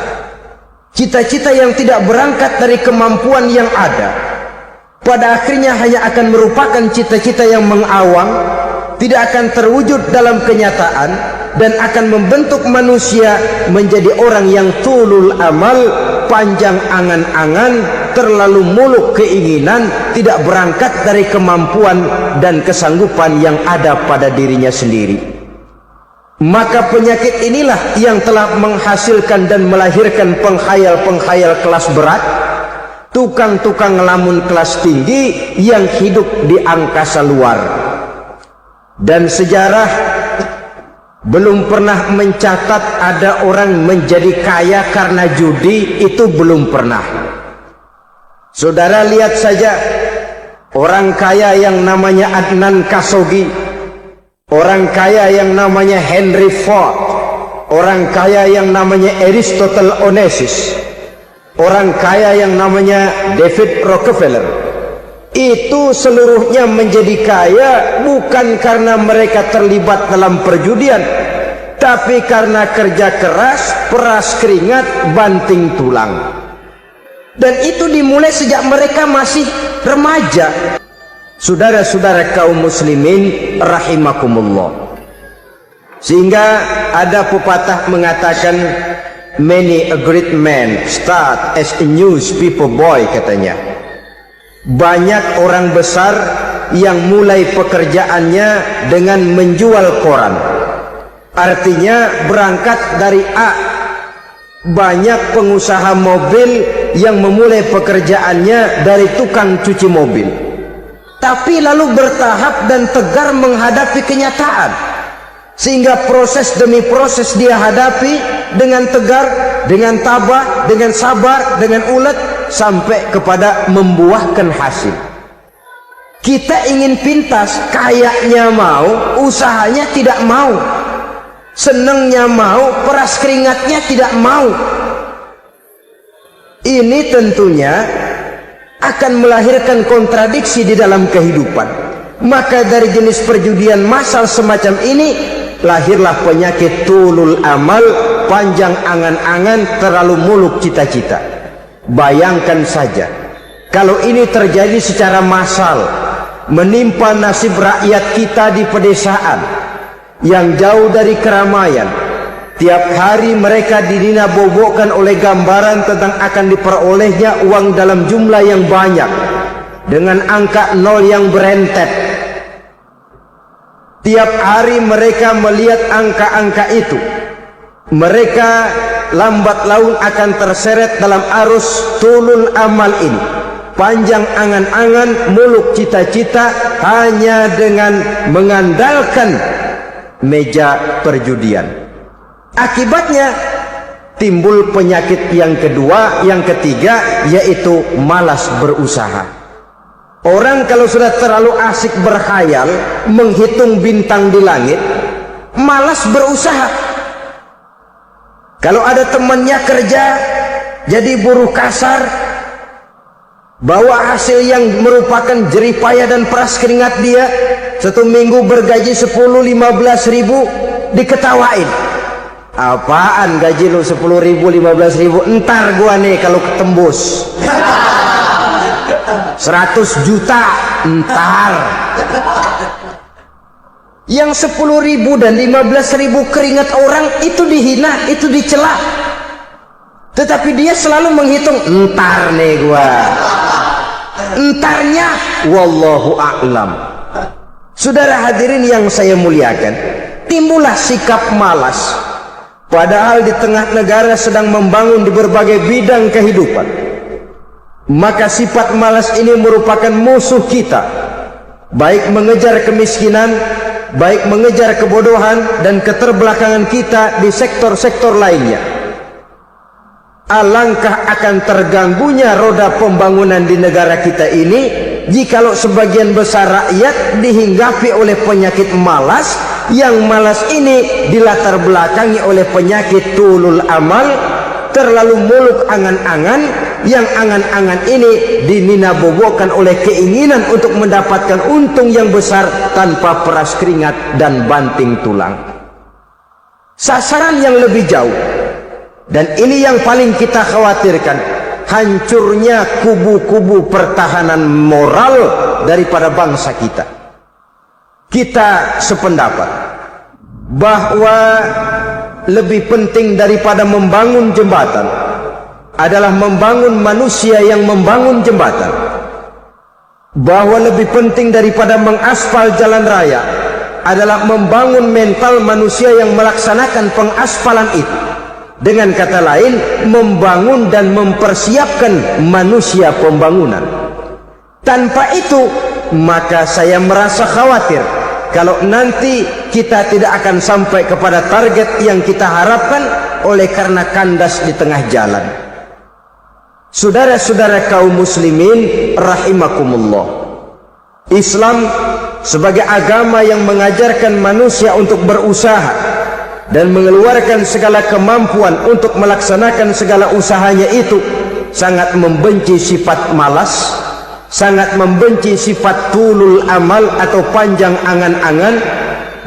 cita-cita yang tidak berangkat dari kemampuan yang ada, pada akhirnya hanya akan merupakan cita-cita yang mengawang, tidak akan terwujud dalam kenyataan, dan akan membentuk manusia menjadi orang yang tulul amal, panjang angan-angan, terlalu muluk keinginan, tidak berangkat dari kemampuan dan kesanggupan yang ada pada dirinya sendiri. Maka penyakit inilah yang telah menghasilkan dan melahirkan penghayal-penghayal kelas berat, tukang-tukang ngelamun kelas tinggi yang hidup di angkasa luar. Dan sejarah belum pernah mencatat ada orang menjadi kaya karena judi, itu belum pernah. Saudara lihat saja orang kaya yang namanya Adnan Khashoggi, orang kaya yang namanya Henry Ford, orang kaya yang namanya Aristotle Onassis, orang kaya yang namanya David Rockefeller. Itu seluruhnya menjadi kaya bukan karena mereka terlibat dalam perjudian, tapi karena kerja keras, peras keringat, banting tulang. Dan itu dimulai sejak mereka masih remaja. Saudara-saudara kaum muslimin rahimakumullah. Sehingga ada pepatah mengatakan, many a great man start as a newspaper boy, katanya. Banyak orang besar yang mulai pekerjaannya dengan menjual koran. Artinya berangkat dari A. Banyak pengusaha mobil yang memulai pekerjaannya dari tukang cuci mobil, tapi lalu bertahap dan tegar menghadapi kenyataan, sehingga proses demi proses dia hadapi dengan tegar, dengan tabah, dengan sabar, dengan ulet, sampai kepada membuahkan hasil. Kita ingin pintas, kayaknya mau, usahanya tidak mau, senengnya mau, peras keringatnya tidak mau. Ini tentunya akan melahirkan kontradiksi di dalam kehidupan. Maka dari jenis perjudian massal semacam ini lahirlah penyakit tulul amal, panjang angan-angan, terlalu muluk cita-cita. Bayangkan saja kalau ini terjadi secara massal, menimpa nasib rakyat kita di pedesaan yang jauh dari keramaian. Tiap hari mereka didina-bobokkan oleh gambaran tentang akan diperolehnya uang dalam jumlah yang banyak dengan angka nol yang berentet. Tiap hari mereka melihat angka-angka itu. Mereka lambat laun akan terseret dalam arus tulul amal ini. Panjang angan-angan, muluk cita-cita, hanya dengan mengandalkan meja perjudian. Akibatnya timbul penyakit yang kedua, yang ketiga, yaitu malas berusaha. Orang kalau sudah terlalu asik berkhayal, menghitung bintang di langit, malas berusaha. Kalau ada temannya kerja jadi buruh kasar, bawa hasil yang merupakan jerih payah dan peras keringat dia, 1 minggu bergaji 10-15 ribu, diketawain. Apaan gaji lu 10 ribu 15 ribu, entar gua nih kalau ketembus 100 juta entar. Yang 10 ribu dan 15 ribu keringat orang itu dihina, itu dicela, tetapi dia selalu menghitung, entar nih gua, entarnya wallahu a'lam. Saudara hadirin yang saya muliakan, timbullah sikap malas, padahal di tengah negara sedang membangun di berbagai bidang kehidupan. Maka sifat malas ini merupakan musuh kita, baik mengejar kemiskinan, baik mengejar kebodohan dan keterbelakangan kita di sektor-sektor lainnya. Alangkah akan terganggunya roda pembangunan di negara kita ini jikalau sebagian besar rakyat dihinggapi oleh penyakit malas, yang malas ini dilatar belakangi oleh penyakit tulul amal, terlalu muluk angan-angan, yang angan-angan ini dininabobokan oleh keinginan untuk mendapatkan untung yang besar tanpa peras keringat dan banting tulang. Sasaran yang lebih jauh, dan ini yang paling kita khawatirkan, hancurnya kubu-kubu pertahanan moral daripada bangsa kita. Kita sependapat bahwa lebih penting daripada membangun jembatan adalah membangun manusia yang membangun jembatan. Bahwa lebih penting daripada mengaspal jalan raya adalah membangun mental manusia yang melaksanakan pengaspalan itu. Dengan kata lain, membangun dan mempersiapkan manusia pembangunan. Tanpa itu, maka saya merasa khawatir kalau nanti kita tidak akan sampai kepada target yang kita harapkan oleh karena kandas di tengah jalan. Saudara-saudara kaum muslimin rahimakumullah, Islam sebagai agama yang mengajarkan manusia untuk berusaha dan mengeluarkan segala kemampuan untuk melaksanakan segala usahanya itu, sangat membenci sifat malas, sangat membenci sifat tulul amal atau panjang angan-angan.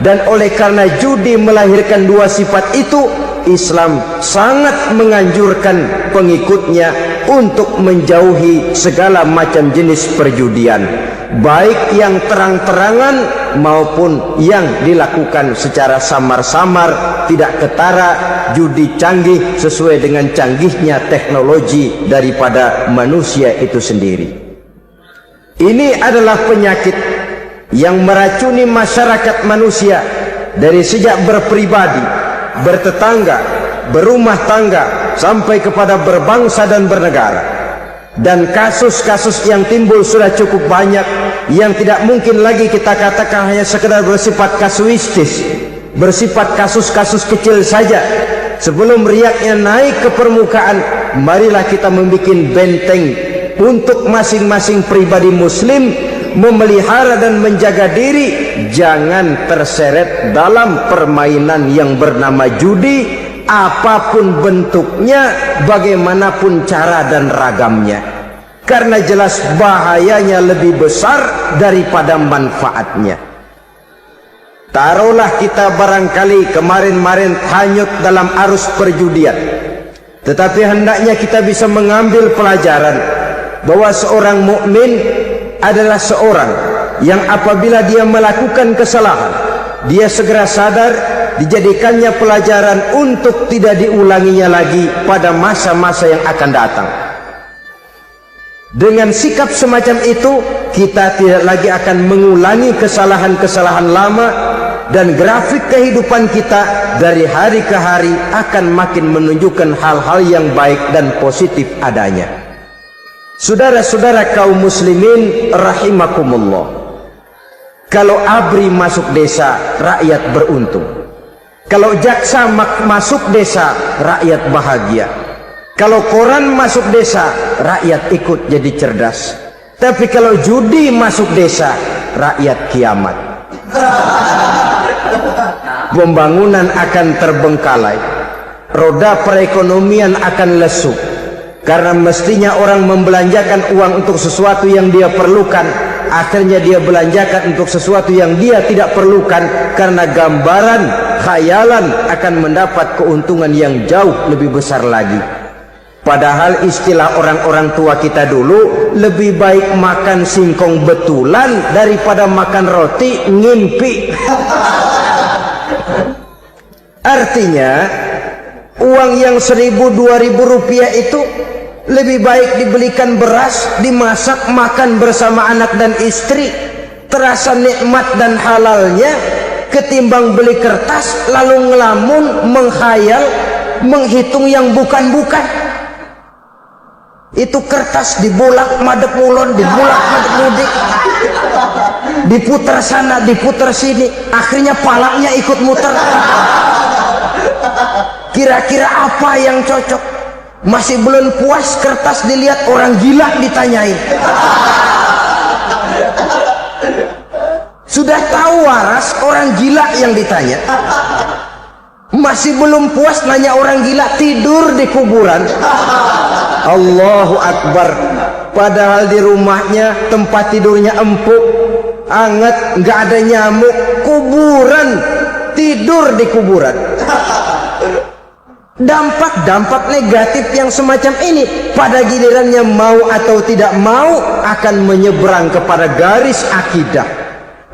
Dan oleh karena judi melahirkan dua sifat itu, Islam sangat menganjurkan pengikutnya untuk menjauhi segala macam jenis perjudian, baik yang terang-terangan maupun yang dilakukan secara samar-samar, tidak ketara, judi canggih sesuai dengan canggihnya teknologi daripada manusia itu sendiri. Ini adalah penyakit yang meracuni masyarakat manusia dari sejak berpribadi, bertetangga, berumah tangga, sampai kepada berbangsa dan bernegara. Dan kasus-kasus yang timbul sudah cukup banyak, yang tidak mungkin lagi kita katakan hanya sekedar bersifat kasuistis, bersifat kasus-kasus kecil saja. Sebelum riaknya naik ke permukaan, marilah kita membuat benteng untuk masing-masing pribadi muslim memelihara dan menjaga diri, jangan terseret dalam permainan yang bernama judi, apapun bentuknya, bagaimanapun cara dan ragamnya, karena jelas bahayanya lebih besar daripada manfaatnya. Taruhlah kita barangkali kemarin-marin hanyut dalam arus perjudian, tetapi hendaknya kita bisa mengambil pelajaran bahwa seorang mukmin adalah seorang yang apabila dia melakukan kesalahan, dia segera sadar, dijadikannya pelajaran untuk tidak diulanginya lagi pada masa-masa yang akan datang. Dengan sikap semacam itu, kita tidak lagi akan mengulangi kesalahan-kesalahan lama, dan grafik kehidupan kita dari hari ke hari akan makin menunjukkan hal-hal yang baik dan positif adanya. Saudara-saudara kaum muslimin rahimakumullah, kalau ABRI masuk desa, rakyat beruntung. Kalau jaksa masuk desa, rakyat bahagia. Kalau koran masuk desa, rakyat ikut jadi cerdas. Tapi kalau judi masuk desa, rakyat kiamat. pembangunan akan terbengkalai, roda perekonomian akan lesu. Karena mestinya orang membelanjakan uang untuk sesuatu yang dia perlukan, akhirnya dia belanjakan untuk sesuatu yang dia tidak perlukan, karena gambaran, khayalan akan mendapat keuntungan yang jauh lebih besar lagi. Padahal istilah orang-orang tua kita dulu, lebih baik makan singkong betulan daripada makan roti ngimpi. Artinya uang yang 1.000-2.000 rupiah itu lebih baik dibelikan beras, dimasak, makan bersama anak dan istri, terasa nikmat dan halalnya, ketimbang beli kertas lalu ngelamun, menghayal, menghitung yang bukan-bukan. Itu kertas dibolak madep mulon, dibolak madep mudik, diputar sana, diputar sini, akhirnya palanya ikut muter. Kira-kira apa yang cocok? Masih belum puas, kertas dilihat, orang gila ditanyain. Sudah tahu waras, orang gila yang ditanya. Masih belum puas, nanya orang gila, tidur di kuburan. Allahu Akbar. Padahal di rumahnya tempat tidurnya empuk, anget, nggak ada nyamuk. Kuburan, tidur di kuburan. Dampak-dampak negatif yang semacam ini pada gilirannya mau atau tidak mau akan menyeberang kepada garis akidah,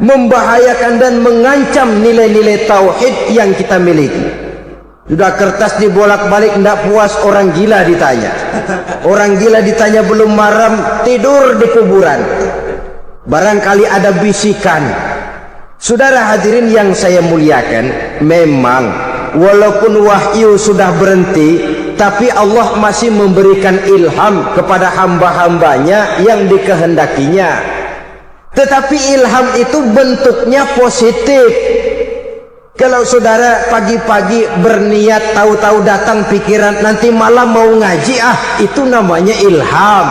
membahayakan dan mengancam nilai-nilai tauhid yang kita miliki. Sudah kertas dibolak-balik, tidak puas, orang gila ditanya. Orang gila ditanya belum maram, tidur di kuburan. Barangkali ada bisikan. Saudara hadirin yang saya muliakan, memang walaupun wahyu sudah berhenti, tapi Allah masih memberikan ilham kepada hamba-hambanya yang dikehendakinya. Tetapi ilham itu bentuknya positif. Kalau saudara pagi-pagi berniat, tahu-tahu datang pikiran nanti malam mau ngaji, itu namanya ilham.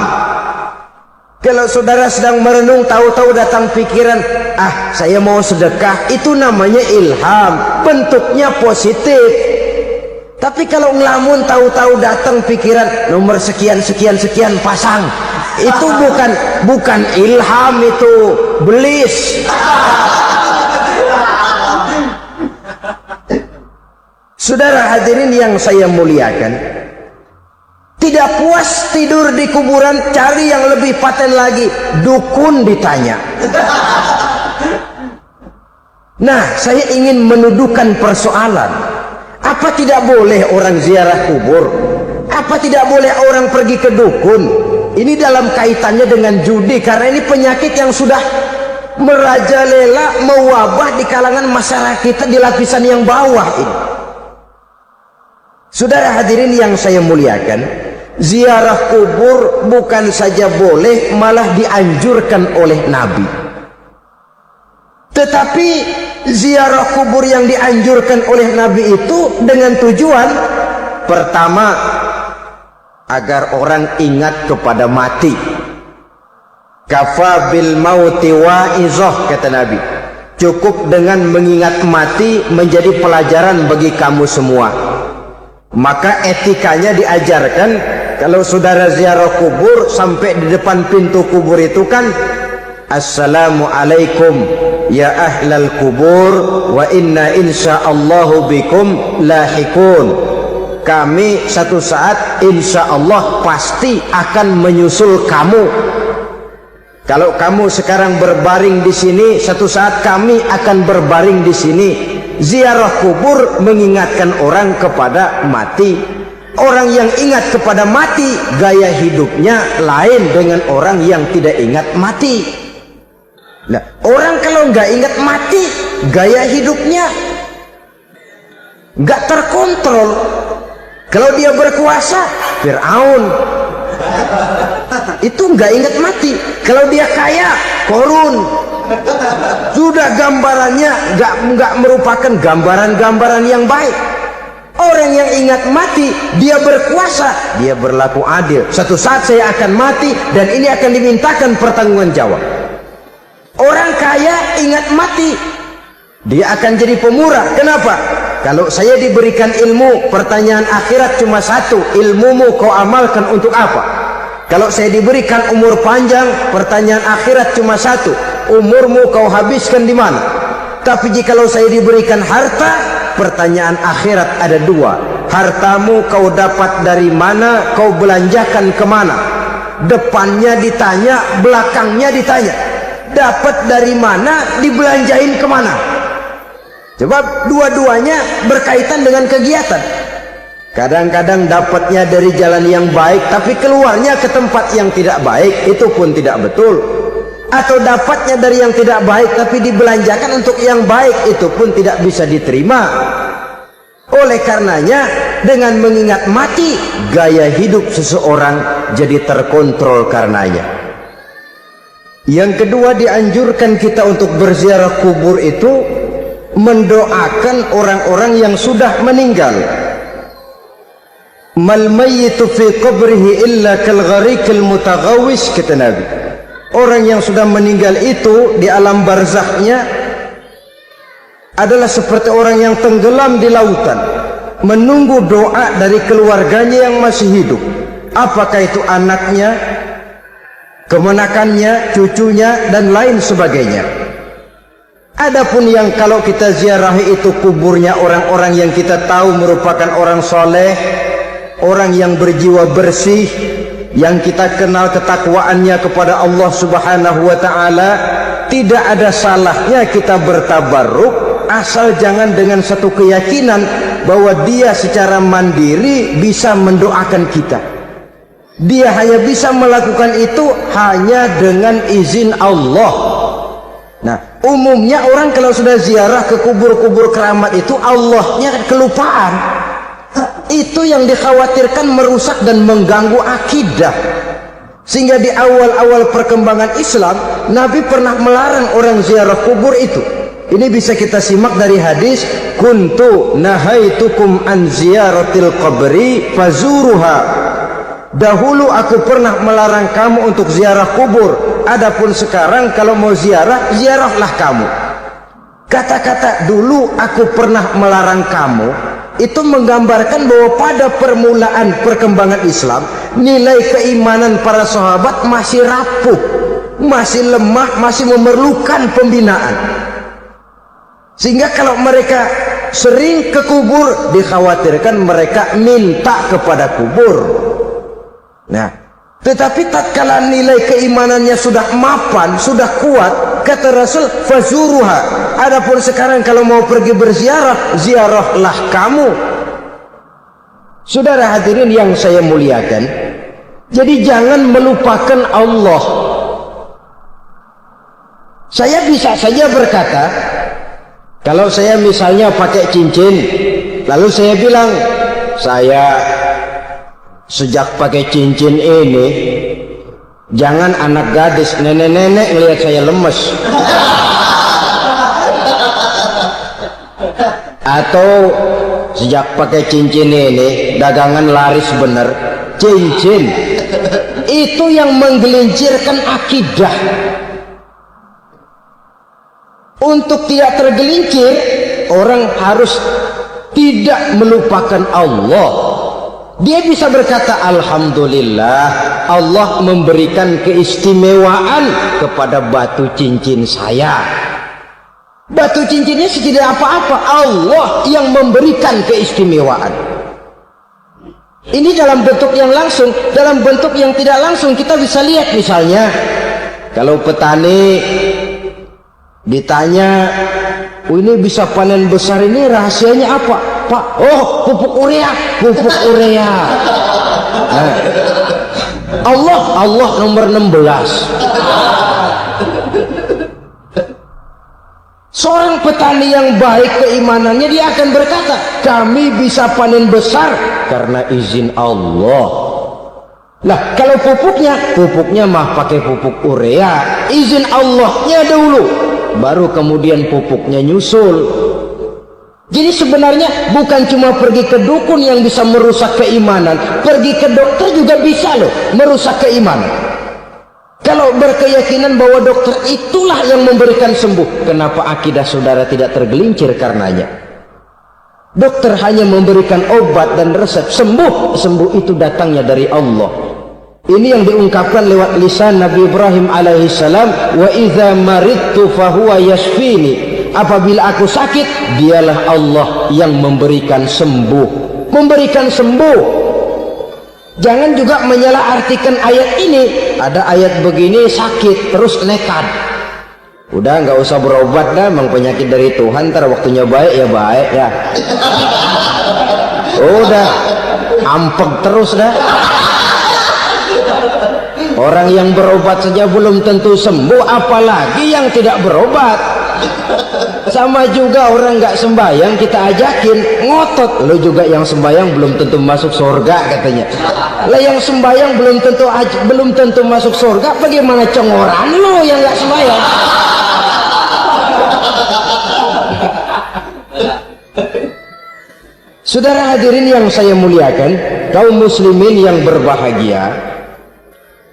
Kalau saudara sedang merenung, tahu-tahu datang pikiran, saya mau sedekah, itu namanya ilham, bentuknya positif. Tapi kalau ngelamun, tahu-tahu datang pikiran nomor sekian sekian sekian pasang, itu bukan ilham, itu belis. Saudara hadirin yang saya muliakan, tidak puas tidur di kuburan, cari yang lebih paten lagi, dukun ditanya. Nah, saya ingin menuduhkan persoalan. Apa tidak boleh orang ziarah kubur? Apa tidak boleh orang pergi ke dukun? Ini dalam kaitannya dengan judi, karena ini penyakit yang sudah merajalela, mewabah di kalangan masyarakat kita di lapisan yang bawah ini. Saudara hadirin yang saya muliakan, ziarah kubur bukan saja boleh, malah dianjurkan oleh Nabi. Tetapi ziarah kubur yang dianjurkan oleh Nabi itu dengan tujuan pertama, agar orang ingat kepada mati. Kafa bil mauti wa'izah, kata Nabi. Cukup dengan mengingat mati menjadi pelajaran bagi kamu semua. Maka etikanya diajarkan, kalau saudara ziarah kubur, sampai di depan pintu kubur itu kan, Assalamualaikum ya ahlal kubur wa inna insyaallahu bikum lahikun. Kami satu saat insya Allah pasti akan menyusul kamu. Kalau kamu sekarang berbaring di sini, satu saat kami akan berbaring di sini. Ziarah kubur mengingatkan orang kepada mati. Orang yang ingat kepada mati, gaya hidupnya lain dengan orang yang tidak ingat mati. Nah, orang kalau nggak ingat mati, gaya hidupnya nggak terkontrol. Kalau dia berkuasa, Fir'aun, itu nggak ingat mati. Kalau dia kaya, Korun. Sudah gambarannya nggak merupakan gambaran-gambaran yang baik. Orang yang ingat mati, dia berkuasa, dia berlaku adil. Satu saat saya akan mati dan ini akan dimintakan pertanggungan jawab. Orang kaya ingat mati, Dia akan jadi pemurah. Kenapa? Kalau saya diberikan ilmu, pertanyaan akhirat cuma satu, ilmumu kau amalkan untuk apa? Kalau saya diberikan umur panjang, pertanyaan akhirat cuma satu, umurmu kau habiskan di mana? Tapi jikalau saya diberikan harta, pertanyaan akhirat ada dua, hartamu kau dapat dari mana, kau belanjakan kemana? Depannya ditanya, belakangnya ditanya, dapat dari mana, dibelanjain kemana? Sebab dua-duanya berkaitan dengan kegiatan. Kadang-kadang dapatnya dari jalan yang baik, tapi keluarnya ke tempat yang tidak baik, itu pun tidak betul. Atau dapatnya dari yang tidak baik, tapi dibelanjakan untuk yang baik, itu pun tidak bisa diterima. Oleh karenanya, dengan mengingat mati, gaya hidup seseorang jadi terkontrol karenanya. Yang kedua, dianjurkan kita untuk berziarah kubur itu mendoakan orang-orang yang sudah meninggal. Mal mayyitu fi qabrihi illa kal gharikil mutaghawis, kata Nabi. Orang yang sudah meninggal itu di alam barzakhnya adalah seperti orang yang tenggelam di lautan, menunggu doa dari keluarganya yang masih hidup. Apakah itu anaknya, kemenakannya, cucunya, dan lain sebagainya. Adapun yang kalau kita ziarahi itu kuburnya orang-orang yang kita tahu merupakan orang soleh, orang yang berjiwa bersih, yang kita kenal ketakwaannya kepada Allah Subhanahu wa ta'ala, tidak ada salahnya kita bertabarruk, asal jangan dengan satu keyakinan bahwa dia secara mandiri bisa mendoakan kita. Dia hanya bisa melakukan itu hanya dengan izin Allah. Nah, umumnya orang kalau sudah ziarah ke kubur-kubur keramat itu Allahnya kelupaan. Itu yang dikhawatirkan merusak dan mengganggu akidah. Sehingga di awal-awal perkembangan Islam, Nabi pernah melarang orang ziarah kubur itu. Ini bisa kita simak dari hadis, kuntu nahaitukum an ziyaratil qabri fazuruha. Dahulu aku pernah melarang kamu untuk ziarah kubur. Adapun sekarang kalau mau ziarah, ziarahlah kamu. Kata-kata dulu aku pernah melarang kamu itu menggambarkan bahwa pada permulaan perkembangan Islam, nilai keimanan para sahabat masih rapuh, masih lemah, masih memerlukan pembinaan. Sehingga kalau mereka sering ke kubur, dikhawatirkan mereka minta kepada kubur. Nah, tetapi tatkala nilai keimanannya sudah mapan, sudah kuat, kata Rasul, fazuruha. Adapun sekarang kalau mau pergi berziarah, ziarahlah kamu. Saudara hadirin yang saya muliakan, jadi jangan melupakan Allah. Saya bisa saja berkata, kalau saya misalnya pakai cincin, lalu saya bilang, saya sejak pakai cincin ini, jangan anak gadis, nenek-nenek ngelihat saya lemes. Atau sejak pakai cincin ini, dagangan laris bener. Cincin itu yang menggelincirkan akidah. Untuk tidak tergelincir, orang harus tidak melupakan Allah. Dia bisa berkata, alhamdulillah, Allah memberikan keistimewaan kepada batu cincin saya. Batu cincinnya tidak apa-apa, Allah yang memberikan keistimewaan. Ini dalam bentuk yang langsung. Dalam bentuk yang tidak langsung kita bisa lihat, misalnya kalau petani ditanya, oh, ini bisa panen besar ini rahasianya apa, Pak? Oh, pupuk urea, pupuk urea. Nah, Allah nomor 16. Seorang petani yang baik keimanannya, dia akan berkata, kami bisa panen besar karena izin Allah. Nah, kalau pupuknya mah pakai pupuk urea, izin Allahnya dahulu, baru kemudian pupuknya nyusul. Jadi sebenarnya bukan cuma pergi ke dukun yang bisa merusak keimanan, pergi ke dokter juga bisa loh merusak keimanan. Kalau berkeyakinan bahwa dokter itulah yang memberikan sembuh, kenapa akidah saudara tidak tergelincir karenanya? Dokter hanya memberikan obat dan resep, sembuh itu datangnya dari Allah. Ini yang diungkapkan lewat lisan Nabi Ibrahim alaihissalam, wa idza maridtu fahuwa yashfini. Apabila aku sakit, dialah Allah yang memberikan sembuh. Memberikan sembuh. Jangan juga menyalahartikan ayat ini. Ada ayat begini sakit terus nekat. Udah nggak usah berobat dah, memang penyakit dari Tuhan. Ntar waktunya baik ya baik ya. Udah ampeg terus dah. Orang yang berobat saja belum tentu sembuh, apalagi yang tidak berobat. Sama juga orang nggak sembahyang kita ajakin ngotot, lo juga yang sembahyang belum tentu masuk surga katanya. Lah yang sembahyang belum tentu masuk surga, bagaimana cengoran lo yang nggak sembahyang? Saudara hadirin yang saya muliakan, kaum muslimin yang berbahagia.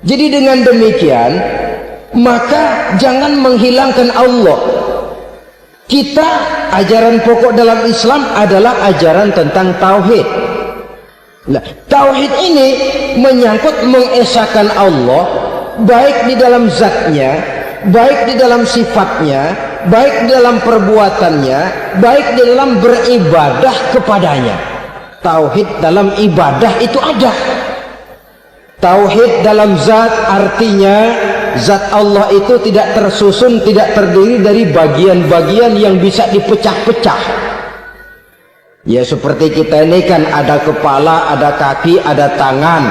Jadi dengan demikian, maka jangan menghilangkan Allah. Kita, ajaran pokok dalam Islam adalah ajaran tentang tauhid. Nah, tauhid ini menyangkut mengesahkan Allah, baik di dalam zatnya, baik di dalam sifatnya, baik di dalam perbuatannya, baik di dalam beribadah kepadanya. Tauhid dalam ibadah itu ada. Tauhid dalam zat artinya zat Allah itu tidak tersusun, tidak terdiri dari bagian-bagian yang bisa dipecah-pecah. Ya seperti kita ini kan ada kepala, ada kaki, ada tangan.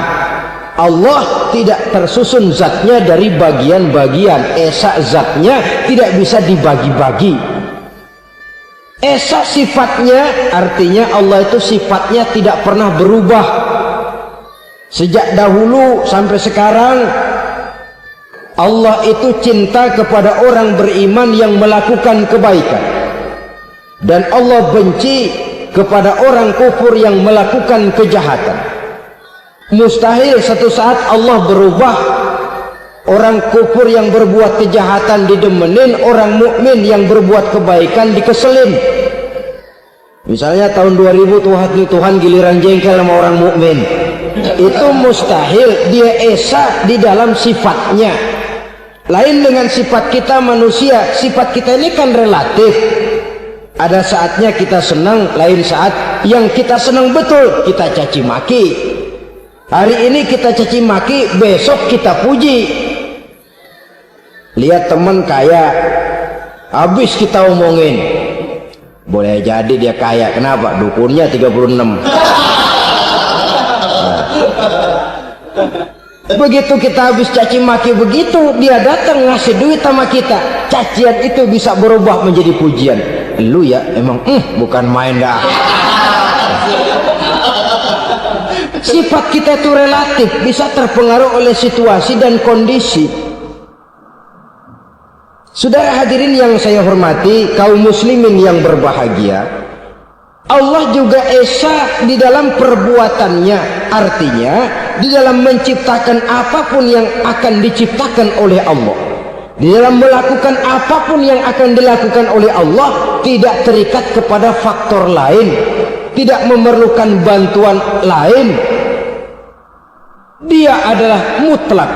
Allah tidak tersusun zatnya dari bagian-bagian. Esa zatnya tidak bisa dibagi-bagi. Esa sifatnya artinya Allah itu sifatnya tidak pernah berubah. Sejak dahulu sampai sekarang Allah itu cinta kepada orang beriman yang melakukan kebaikan, dan Allah benci kepada orang kufur yang melakukan kejahatan. Mustahil satu saat Allah berubah. Orang kufur yang berbuat kejahatan didemenin, orang mukmin yang berbuat kebaikan dikeselin. Misalnya tahun 2000 Tuhan giliran jengkel sama orang mukmin. Itu mustahil. Dia esa di dalam sifatnya. Lain dengan sifat kita manusia. Sifat kita ini kan relatif. Ada saatnya kita senang, lain saat yang kita senang betul kita caci maki. Hari ini kita caci maki, besok kita puji. Lihat teman kaya, habis kita omongin, boleh jadi dia kaya. Kenapa? Dukunnya 36. Begitu kita habis caci maki begitu, dia datang ngasih duit sama kita. Cacian itu bisa berubah menjadi pujian. Lu ya emang bukan main dah. Sifat kita itu relatif, bisa terpengaruh oleh situasi dan kondisi. Saudara hadirin yang saya hormati, kaum muslimin yang berbahagia, Allah juga esa di dalam perbuatannya. Artinya di dalam menciptakan apapun yang akan diciptakan oleh Allah, di dalam melakukan apapun yang akan dilakukan oleh Allah, tidak terikat kepada faktor lain, tidak memerlukan bantuan lain. Dia adalah mutlak.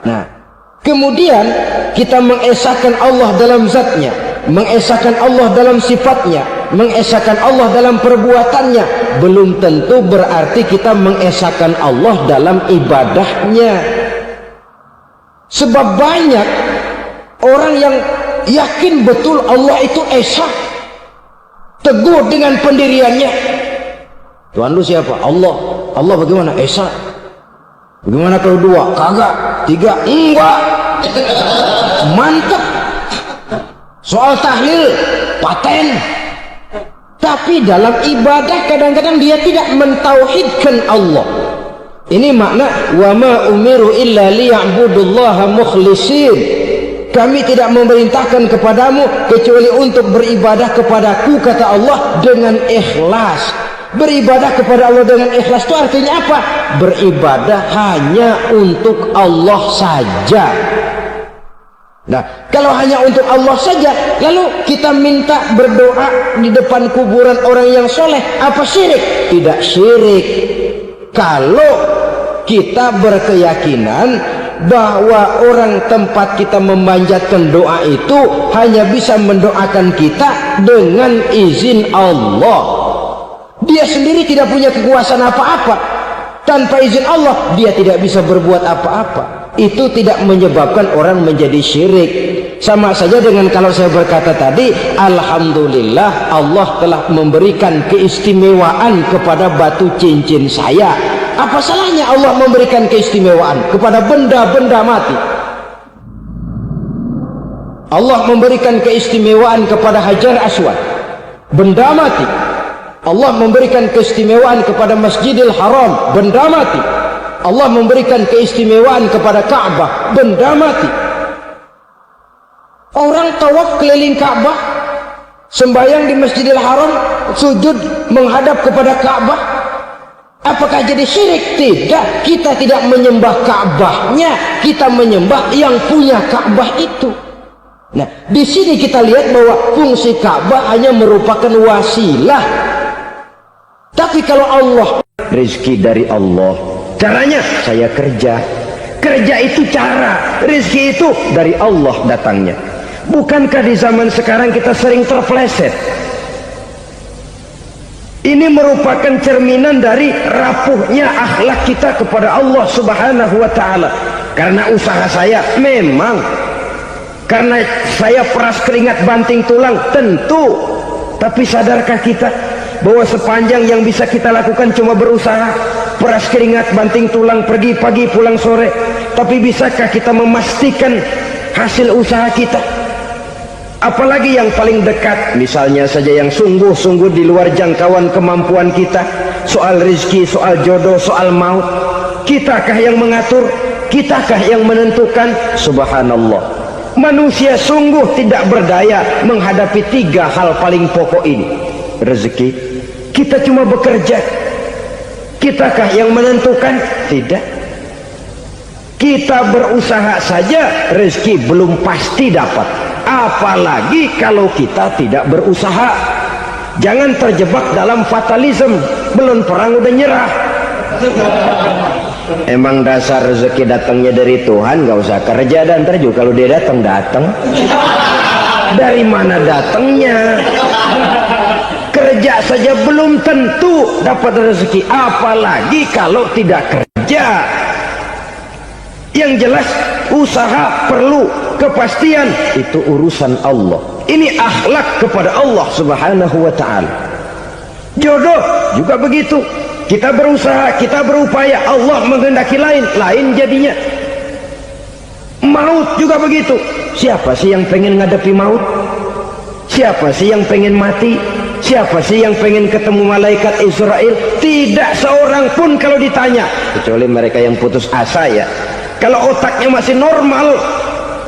Nah, kemudian kita mengesahkan Allah dalam zatnya, mengesahkan Allah dalam sifatnya, mengesahkan Allah dalam perbuatannya, belum tentu berarti kita mengesahkan Allah dalam ibadahnya. Sebab banyak orang yang yakin betul Allah itu esa, teguh dengan pendiriannya. Tuhan lu siapa? Allah. Allah bagaimana? Esa. Bagaimana kalau dua? Kagak. Tiga? Enggak. Mantap. Soal tahlil paten. Tapi dalam ibadah kadang-kadang dia tidak mentauhidkan Allah. Ini makna wa ma umiru illa liya'budullaha mukhlisin. Kami tidak memerintahkan kepadamu kecuali untuk beribadah kepadaku, kata Allah, dengan ikhlas. Beribadah kepada Allah dengan ikhlas itu artinya apa? Beribadah hanya untuk Allah saja. Nah, kalau hanya untuk Allah saja, lalu kita minta berdoa di depan kuburan orang yang soleh, apa syirik? Tidak syirik. Kalau kita berkeyakinan bahwa orang tempat kita memanjatkan doa itu hanya bisa mendoakan kita dengan izin Allah. Dia sendiri tidak punya kekuasaan apa-apa. Tanpa izin Allah dia tidak bisa berbuat apa-apa. Itu tidak menyebabkan orang menjadi syirik. Sama saja dengan kalau saya berkata tadi, alhamdulillah Allah telah memberikan keistimewaan kepada batu cincin saya. Apa salahnya Allah memberikan keistimewaan kepada benda-benda mati? Allah memberikan keistimewaan kepada Hajar Aswad, benda mati. Allah memberikan keistimewaan kepada Masjidil Haram, benda mati. Allah memberikan keistimewaan kepada Ka'bah, benda mati. Orang tawaf keliling Ka'bah, sembahyang di Masjidil Haram, sujud menghadap kepada Ka'bah. Apakah jadi syirik? Tidak. Kita tidak menyembah Ka'bahnya, kita menyembah yang punya Ka'bah itu. Nah, di sini kita lihat bahwa fungsi Ka'bah hanya merupakan wasilah. Tapi kalau Allah, rezeki dari Allah. Caranya saya kerja. Kerja itu cara, rezeki itu dari Allah datangnya. Bukankah di zaman sekarang kita sering terpeleset? Ini merupakan cerminan dari rapuhnya akhlak kita kepada Allah Subhanahu wa taala. Karena usaha saya memang, karena saya peras keringat banting tulang, tentu. Tapi sadarkah kita bahwa sepanjang yang bisa kita lakukan cuma berusaha, peras keringat, banting tulang, pergi pagi pulang sore? Tapi bisakah kita memastikan hasil usaha kita? Apalagi yang paling dekat, misalnya saja yang sungguh-sungguh di luar jangkauan kemampuan kita, soal rezeki, soal jodoh, soal maut. Kitakah yang mengatur? Kitakah yang menentukan? Subhanallah, manusia sungguh tidak berdaya menghadapi 3 hal paling pokok ini. Rezeki, kita cuma bekerja. Kitakah yang menentukan? Tidak. Kita berusaha saja rezeki belum pasti dapat, apalagi kalau kita tidak berusaha. Jangan terjebak dalam fatalisme, belum perang udah nyerah. Emang dasar rezeki datangnya dari Tuhan, gak usah kerja, dan ntar juga kalau dia datang. Dari mana datangnya? Kerja saja belum tentu dapat rezeki, apalagi kalau tidak kerja. Yang jelas usaha perlu kepastian, itu urusan Allah. Ini akhlak kepada Allah Subhanahu wa taala. Jodoh juga begitu. Kita berusaha, kita berupaya, Allah menghendaki lain jadinya. Maut juga begitu. Siapa sih yang pengen ngadepi maut? Siapa sih yang pengen mati? Siapa sih yang pengen ketemu malaikat Israel? Tidak seorang pun kalau ditanya, kecuali mereka yang putus asa ya. Kalau otaknya masih normal,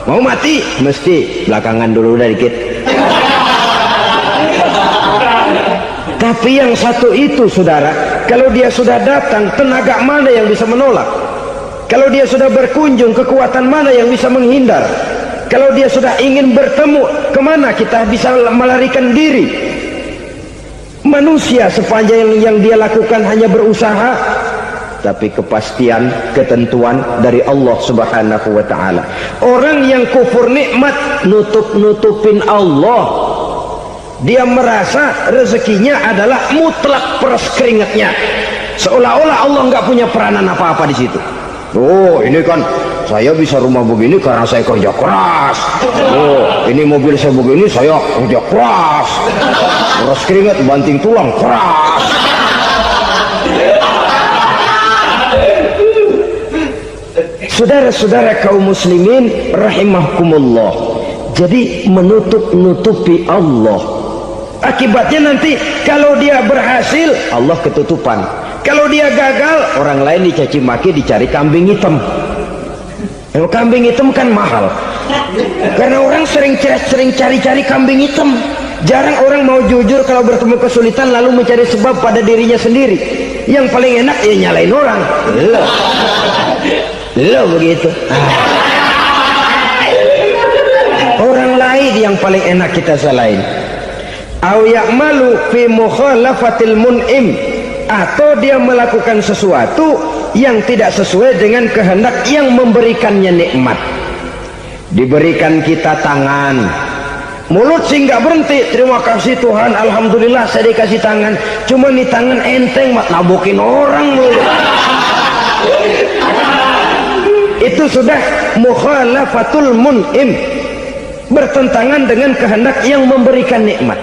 mau mati mesti belakangan dulu udah dikit. Tapi yang satu itu saudara, kalau dia sudah datang, tenaga mana yang bisa menolak? Kalau dia sudah berkunjung, kekuatan mana yang bisa menghindar? Kalau dia sudah ingin bertemu, kemana kita bisa melarikan diri? Manusia sepanjang yang dia lakukan hanya berusaha, tapi kepastian, ketentuan dari Allah Subhanahu wa taala. Orang yang kufur nikmat, nutupin Allah. Dia merasa rezekinya adalah mutlak peras keringatnya, seolah-olah Allah nggak punya peranan apa-apa di situ. Oh, ini kan saya bisa rumah begini karena saya kerja keras. Oh, ini mobil saya begini saya kerja keras. Peras keringat, banting tulang, keras. Saudara-saudara kaum muslimin rahimakumullah, jadi menutupi Allah. Akibatnya nanti kalau dia berhasil, Allah ketutupan. Kalau dia gagal, orang lain dicaci maki, dicari kambing hitam. Kalau kambing hitam kan mahal, karena orang sering cari-cari kambing hitam. Jarang orang mau jujur kalau bertemu kesulitan lalu mencari sebab pada dirinya sendiri. Yang paling enak ya nyalain orang. Lo begitu. yang paling enak kita salahin. Au ya'malu fi mukhalafatil mun'im, atau dia melakukan sesuatu yang tidak sesuai dengan kehendak yang memberikannya nikmat. Diberikan kita tangan, mulut sih nggak berhenti, terima kasih Tuhan, alhamdulillah saya dikasih tangan. Cuma nih tangan enteng mak nabokin orang mulu. Itu sudah mukhalafatul mun'im, bertentangan dengan kehendak yang memberikan nikmat.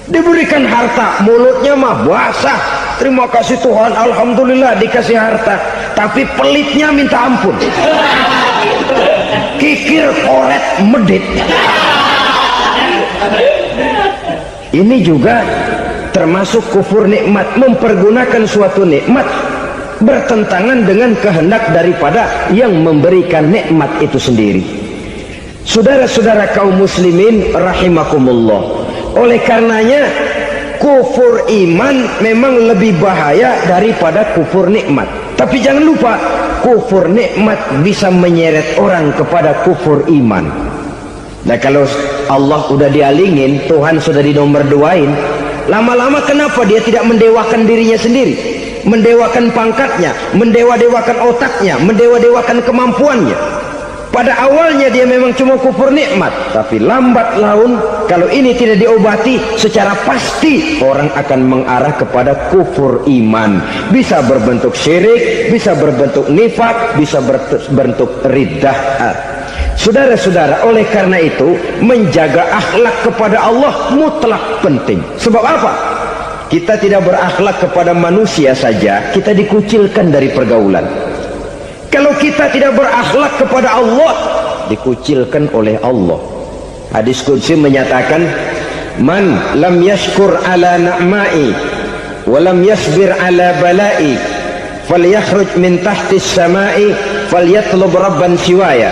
Diberikan harta, mulutnya mah basah, terima kasih Tuhan, alhamdulillah dikasih harta, tapi pelitnya minta ampun, kikir koret medit. Ini juga termasuk kufur nikmat, mempergunakan suatu nikmat bertentangan dengan kehendak daripada yang memberikan nikmat itu sendiri. Saudara-saudara kaum muslimin rahimakumullah, oleh karenanya kufur iman memang lebih bahaya daripada kufur nikmat. Tapi jangan lupa, kufur nikmat bisa menyeret orang kepada kufur iman. Nah kalau Allah udah dialingin, Tuhan sudah dinomor duain, lama-lama kenapa dia tidak mendewakan dirinya sendiri, mendewakan pangkatnya, mendewa-dewakan otaknya, mendewa-dewakan kemampuannya? Pada awalnya dia memang cuma kufur nikmat, tapi lambat laun kalau ini tidak diobati secara pasti orang akan mengarah kepada kufur iman. Bisa berbentuk syirik, bisa berbentuk nifak, bisa berbentuk riddah. Saudara-saudara, oleh karena itu menjaga akhlak kepada Allah mutlak penting. Sebab apa? Kita tidak berakhlak kepada manusia saja, kita dikucilkan dari pergaulan. Kalau kita tidak berakhlak kepada Allah, dikucilkan oleh Allah. Hadis qudsi menyatakan, man lam yashkur ala na'mai wa lam yasbir ala balai falyakhruj min tahtis samai falyatlub rabban siwaya.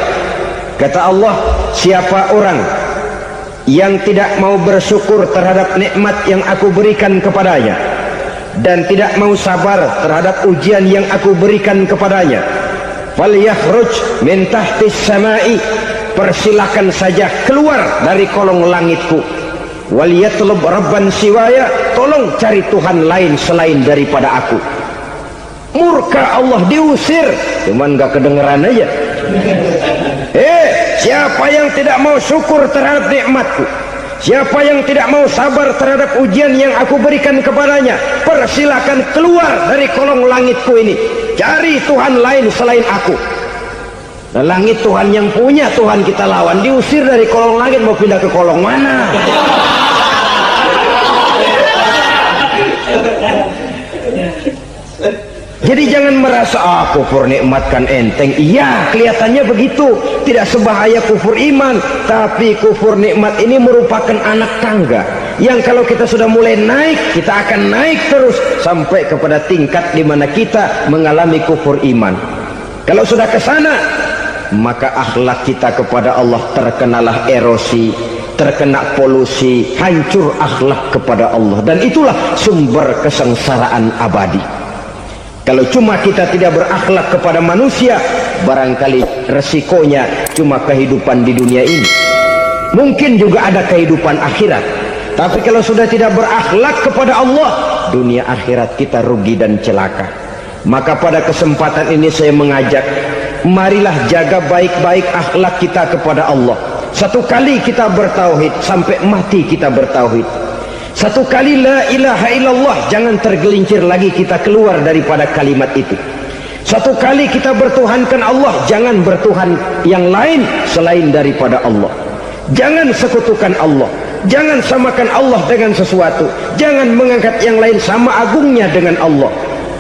Kata Allah, siapa orang yang tidak mau bersyukur terhadap nikmat yang aku berikan kepadanya dan tidak mau sabar terhadap ujian yang aku berikan kepadanya, falyakhruj min tahtis samai, persilakan saja keluar dari kolong langitku, waliyatlub rabban siwaya, tolong cari Tuhan lain selain daripada aku. Murka Allah, diusir, cuman gak kedengeran aja. Siapa yang tidak mau syukur terhadap nikmatku, siapa yang tidak mau sabar terhadap ujian yang aku berikan kepadanya, persilakan keluar dari kolong langitku ini, cari Tuhan lain selain aku. Nah, langit Tuhan yang punya, Tuhan kita lawan, diusir dari kolong langit, mau pindah ke kolong mana? Jadi jangan merasa kufur nikmat kan enteng. Iya, kelihatannya begitu, tidak sebahaya kufur iman. Tapi kufur nikmat ini merupakan anak tangga yang kalau kita sudah mulai naik, kita akan naik terus sampai kepada tingkat di mana kita mengalami kufur iman. Kalau sudah ke sana, maka akhlak kita kepada Allah terkenalah erosi, terkena polusi, hancur akhlak kepada Allah, dan itulah sumber kesengsaraan abadi. Kalau cuma kita tidak berakhlak kepada manusia, barangkali resikonya cuma kehidupan di dunia ini. Mungkin juga ada kehidupan akhirat. Tapi kalau sudah tidak berakhlak kepada Allah, dunia akhirat kita rugi dan celaka. Maka pada kesempatan ini saya mengajak, marilah jaga baik-baik akhlak kita kepada Allah. Satu kali kita bertauhid, sampai mati kita bertauhid. Satu kali la ilaha illallah, jangan tergelincir lagi kita keluar daripada kalimat itu. Satu kali kita bertuhankan Allah, jangan bertuhan yang lain selain daripada Allah. Jangan sekutukan Allah, jangan samakan Allah dengan sesuatu, jangan mengangkat yang lain sama agungnya dengan Allah.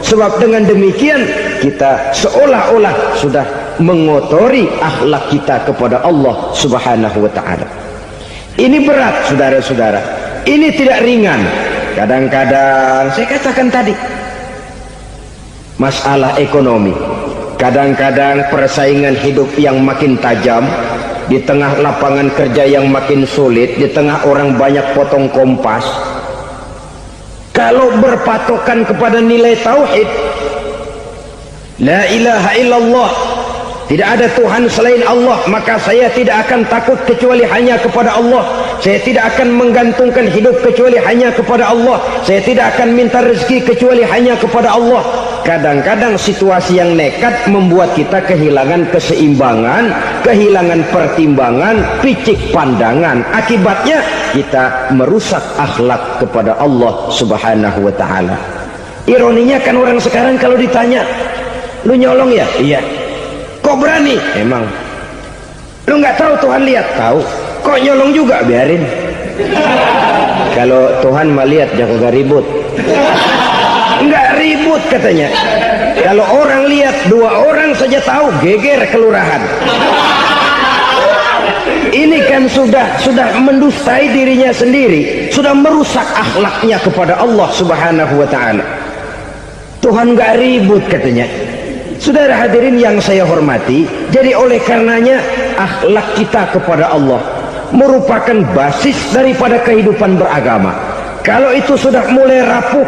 Sebab dengan demikian kita seolah-olah sudah mengotori akhlak kita kepada Allah subhanahu wa ta'ala. Ini berat saudara-saudara, ini tidak ringan. Kadang-kadang saya katakan tadi, masalah ekonomi, kadang-kadang persaingan hidup yang makin tajam, di tengah lapangan kerja yang makin sulit, di tengah orang banyak potong kompas. Kalau berpatokan kepada nilai tauhid, la ilaha illallah, Tidak ada Tuhan selain Allah, maka saya tidak akan takut kecuali hanya kepada Allah. Saya tidak akan menggantungkan hidup kecuali hanya kepada Allah. Saya tidak akan minta rezeki kecuali hanya kepada Allah. Kadang-kadang situasi yang nekat membuat kita kehilangan keseimbangan, kehilangan pertimbangan, picik pandangan. Akibatnya kita merusak akhlak kepada Allah Subhanahu wa taala. Ironinya kan orang sekarang kalau ditanya, "Lu nyolong ya?" "Iya." "Kok berani?" "Emang." "Lu nggak tahu Tuhan lihat?" "Tahu." "Kok nyolong juga?" "Biarin." Kalau Tuhan mah lihat jangan ribut. Enggak ribut katanya. Kalau orang lihat, 2 orang saja tahu, geger kelurahan. Ini kan sudah mendustai dirinya sendiri, sudah merusak akhlaknya kepada Allah Subhanahu wa taala. Tuhan enggak ribut katanya. Saudara hadirin yang saya hormati, jadi oleh karenanya akhlak kita kepada Allah merupakan basis daripada kehidupan beragama. Kalau itu sudah mulai rapuh,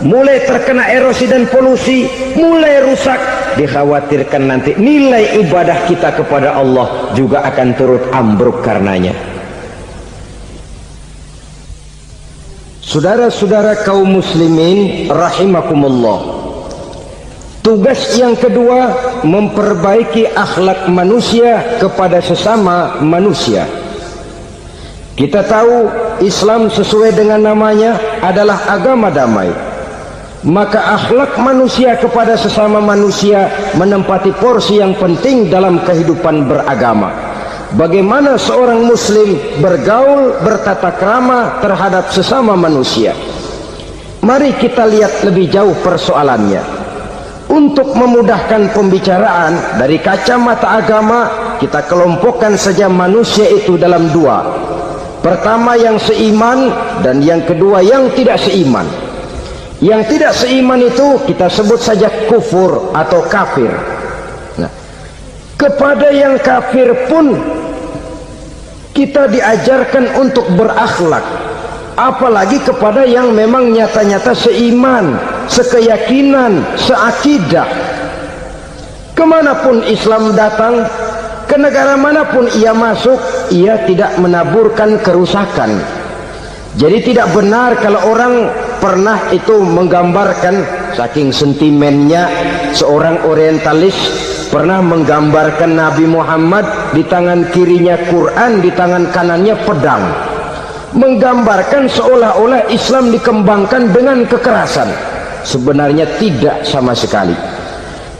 mulai terkena erosi dan polusi, mulai rusak, dikhawatirkan nanti nilai ibadah kita kepada Allah juga akan turut ambruk karenanya. Saudara-saudara kaum muslimin rahimakumullah, tugas yang kedua memperbaiki akhlak manusia kepada sesama manusia. Kita tahu Islam sesuai dengan namanya adalah agama damai. Maka akhlak manusia kepada sesama manusia menempati porsi yang penting dalam kehidupan beragama. Bagaimana seorang muslim bergaul, bertata krama terhadap sesama manusia. Mari kita lihat lebih jauh persoalannya. Untuk memudahkan pembicaraan dari kacamata agama, kita kelompokkan saja manusia itu dalam 2. Pertama yang seiman dan yang kedua yang tidak seiman. Yang tidak seiman itu kita sebut saja kufur atau kafir. Nah, kepada yang kafir pun kita diajarkan untuk berakhlak, apalagi kepada yang memang nyata-nyata seiman, sekeyakinan, seakidah. Kemanapun Islam datang, ke negara manapun ia masuk, ia tidak menaburkan kerusakan. Jadi tidak benar kalau orang pernah itu menggambarkan, saking sentimennya seorang orientalis pernah menggambarkan Nabi Muhammad di tangan kirinya Quran, di tangan kanannya pedang, menggambarkan seolah-olah Islam dikembangkan dengan kekerasan. Sebenarnya tidak sama sekali.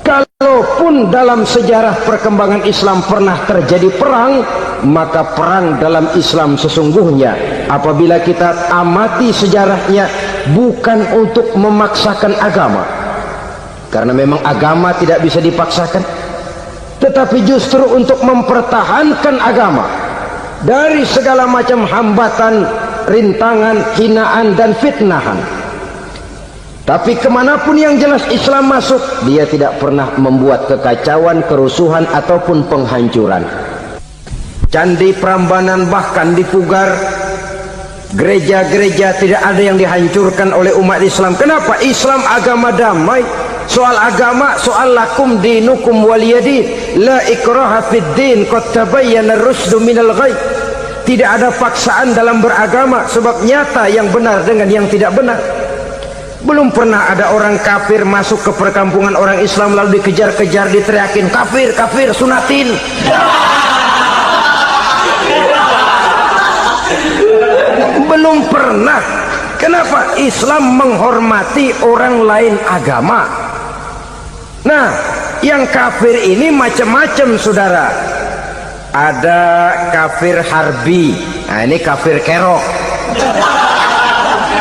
Kalaupun dalam sejarah perkembangan Islam pernah terjadi perang, maka perang dalam Islam sesungguhnya apabila kita amati sejarahnya bukan untuk memaksakan agama, karena memang agama tidak bisa dipaksakan, tetapi justru untuk mempertahankan agama dari segala macam hambatan, rintangan, hinaan dan fitnahan. Tapi kemanapun yang jelas Islam masuk, dia tidak pernah membuat kekacauan, kerusuhan ataupun penghancuran. Candi Prambanan bahkan dipugar, gereja-gereja tidak ada yang dihancurkan oleh umat Islam. Kenapa? Islam agama damai. Soal agama, soal lakum dinukum waliyadin, la ikraha fid din, qad tabayyana ar-rusdu minal ghayy. Tidak ada paksaan dalam beragama, sebab nyata yang benar dengan yang tidak benar. Belum pernah ada orang kafir masuk ke perkampungan orang Islam lalu dikejar-kejar, diteriakin kafir, kafir, sunatin. Belum pernah. Kenapa? Islam menghormati orang lain agama. Nah, yang kafir ini macam-macam saudara. Ada kafir harbi. Nah, ini kafir kerok.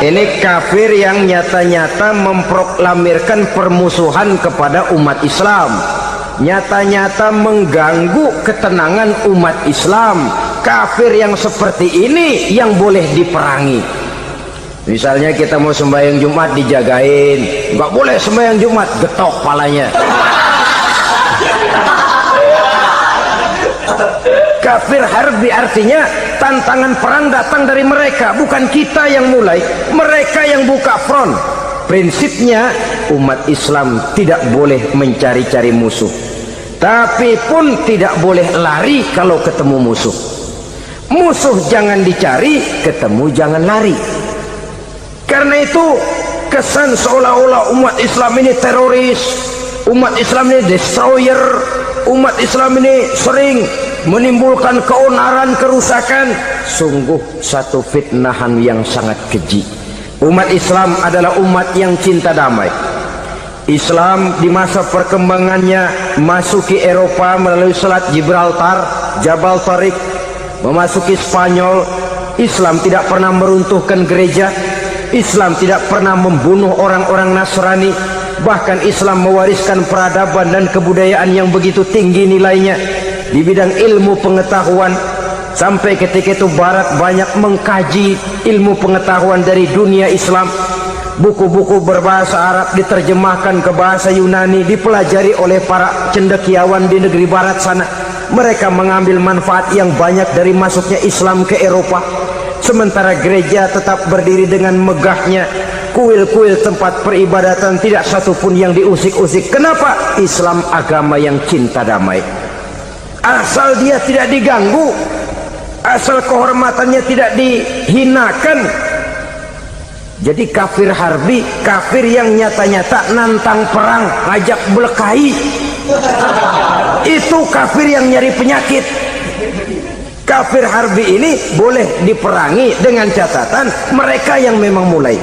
Ini kafir yang nyata-nyata memproklamirkan permusuhan kepada umat Islam, nyata-nyata mengganggu ketenangan umat Islam. Kafir yang seperti ini yang boleh diperangi. Misalnya kita mau sembahyang Jumat dijagain, nggak boleh sembahyang Jumat, getok palanya. Kafir harbi artinya tantangan perang datang dari mereka, bukan kita yang mulai, mereka yang buka front. Prinsipnya umat Islam tidak boleh mencari-cari musuh, Tapi pun tidak boleh lari kalau ketemu musuh. Musuh jangan dicari, ketemu jangan lari. Karena itu kesan seolah-olah umat Islam ini teroris, umat Islam ini destroyer, umat Islam ini sering menimbulkan keonaran, kerusakan. Sungguh satu fitnahan yang sangat keji. Umat Islam adalah umat yang cinta damai. Islam di masa perkembangannya masuki Eropa melalui Selat Gibraltar, Jabal Tariq, memasuki Spanyol. Islam tidak pernah meruntuhkan gereja. Islam tidak pernah membunuh orang-orang Nasrani. Bahkan Islam mewariskan peradaban dan kebudayaan yang begitu tinggi nilainya di bidang ilmu pengetahuan. Sampai ketika itu Barat banyak mengkaji ilmu pengetahuan dari dunia Islam. Buku-buku berbahasa Arab diterjemahkan ke bahasa Yunani, dipelajari oleh para cendekiawan di negeri Barat sana. Mereka mengambil manfaat yang banyak dari masuknya Islam ke Eropa. Sementara gereja tetap berdiri dengan megahnya. Kuil-kuil tempat peribadatan tidak satupun yang diusik-usik. Kenapa? Islam agama yang cinta damai. Asal dia tidak diganggu, asal kehormatannya tidak dihinakan. Jadi kafir harbi, kafir yang nyata-nyata nantang perang, ngajak berkelahi, itu kafir yang nyari penyakit. Kafir harbi ini boleh diperangi dengan catatan mereka yang memang mulai.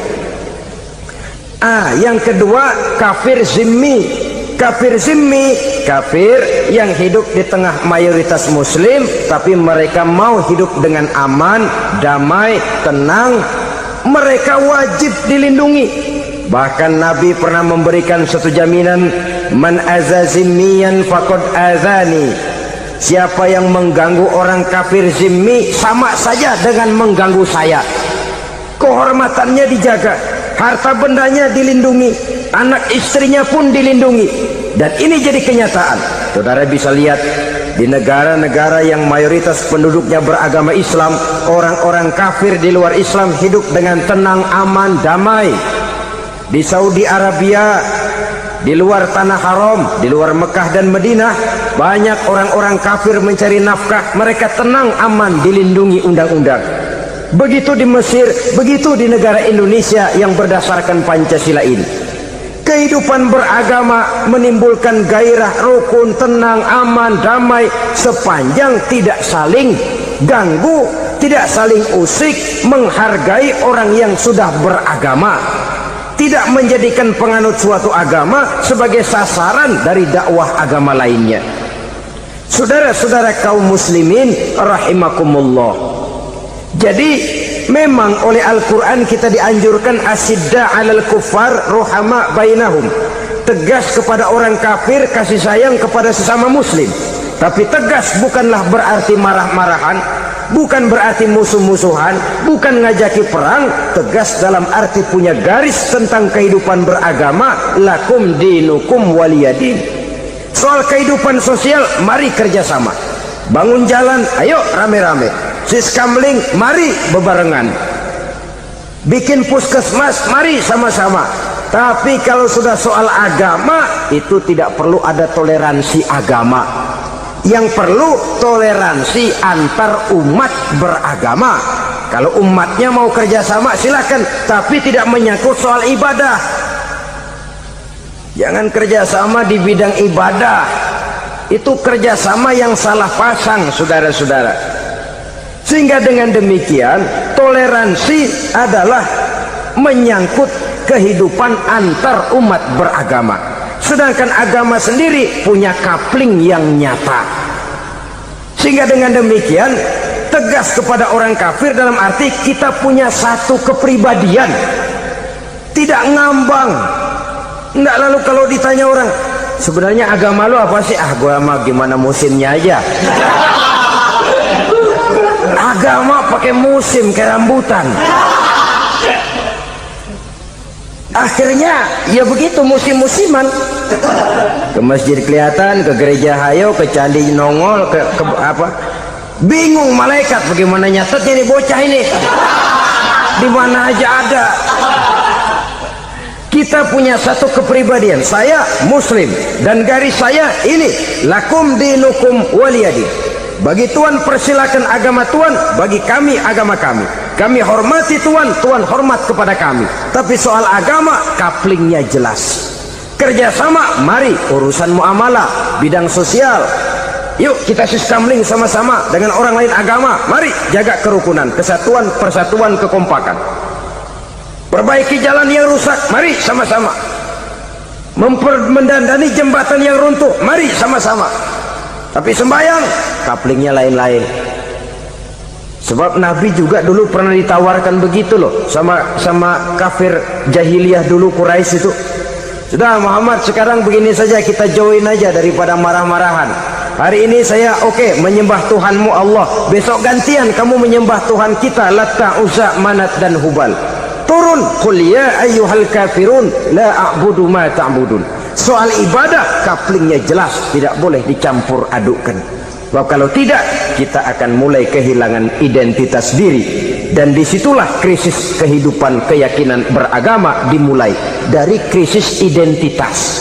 Yang kedua kafir zimmi. Kafir zimmi, kafir yang hidup di tengah mayoritas muslim, tapi mereka mau hidup dengan aman, damai, tenang. Mereka wajib dilindungi. Bahkan Nabi pernah memberikan satu jaminan, man azazimmiyan faqad azani. Siapa yang mengganggu orang kafir zimmi sama saja dengan mengganggu saya. Kehormatannya dijaga, harta bendanya dilindungi, anak istrinya pun dilindungi. Dan ini jadi kenyataan. Saudara bisa lihat di negara-negara yang mayoritas penduduknya beragama Islam, orang-orang kafir di luar Islam hidup dengan tenang, aman, damai. Di Saudi Arabia, di luar tanah haram, di luar Mekah dan Madinah, banyak orang-orang kafir mencari nafkah. Mereka tenang, aman, dilindungi undang-undang. Begitu di Mesir, begitu di negara Indonesia yang berdasarkan Pancasila ini. Kehidupan beragama menimbulkan gairah, rukun, tenang, aman, damai, sepanjang tidak saling ganggu, tidak saling usik, menghargai orang yang sudah beragama, tidak menjadikan penganut suatu agama sebagai sasaran dari dakwah agama lainnya. Saudara-saudara kaum muslimin rahimakumullah. Jadi memang oleh Al-Quran kita dianjurkan asidda alal kuffar ruhama bainahum. Tegas kepada orang kafir, kasih sayang kepada sesama muslim. Tapi tegas bukanlah berarti marah-marahan, bukan berarti musuh-musuhan, bukan ngajaki perang. Tegas dalam arti punya garis tentang kehidupan beragama. Lakum dinukum waliyadin. Soal kehidupan sosial, mari kerjasama. Bangun jalan, ayo rame-rame. Siskamling, mari bebarengan. Bikin puskesmas, mari sama-sama. Tapi kalau sudah soal agama, itu tidak perlu ada toleransi agama. Yang perlu toleransi antar umat beragama. Kalau umatnya mau kerjasama silakan, tapi tidak menyangkut soal ibadah. Jangan kerjasama di bidang ibadah. Itu kerjasama yang salah pasang, saudara-saudara. Sehingga dengan demikian toleransi adalah menyangkut kehidupan antar umat beragama. Sedangkan agama sendiri punya kapling yang nyata. Sehingga dengan demikian tegas kepada orang kafir dalam arti kita punya satu kepribadian, tidak ngambang. Enggak, lalu kalau ditanya orang, sebenarnya agama lu apa sih? Gua mah gimana musimnya aja. Agama pakai musim kayak rambutan. Akhirnya ya begitu, musim-musiman. Ke masjid kelihatan, ke gereja hayo, ke candi nongol, ke apa? Bingung malaikat bagaimana nyatetnya nih bocah ini. Di mana aja ada. Kita punya satu kepribadian, saya muslim dan garis saya ini, lakum dinukum waliyadin. Bagi Tuhan persilakan agama Tuhan, bagi kami agama kami. Kami hormati Tuhan, Tuhan hormat kepada kami. Tapi soal agama, kaplingnya jelas. Kerjasama, mari urusan muamalah, bidang sosial. Yuk kita sistemling sama-sama dengan orang lain agama. Mari jaga kerukunan, kesatuan, persatuan, kekompakan. Perbaiki jalan yang rusak, mari sama-sama. Mendandani jembatan yang runtuh, mari sama-sama. Tapi sembahyang, kaplingnya lain-lain. Sebab Nabi juga dulu pernah ditawarkan begitu loh, sama kafir jahiliyah dulu, Quraisy itu. Sudah Muhammad, sekarang begini saja, kita join aja daripada marah-marahan. Hari ini saya oke, menyembah Tuhanmu Allah. Besok gantian kamu menyembah Tuhan kita, Latta, Uzza, Manat dan Hubal. Turun, qul ya ayyuhal kafirun la a'budu ma ta'budun. Soal ibadah kaplingnya jelas, tidak boleh dicampur adukkan. Sebab kalau tidak, kita akan mulai kehilangan identitas diri, dan disitulah krisis kehidupan keyakinan beragama dimulai dari krisis identitas.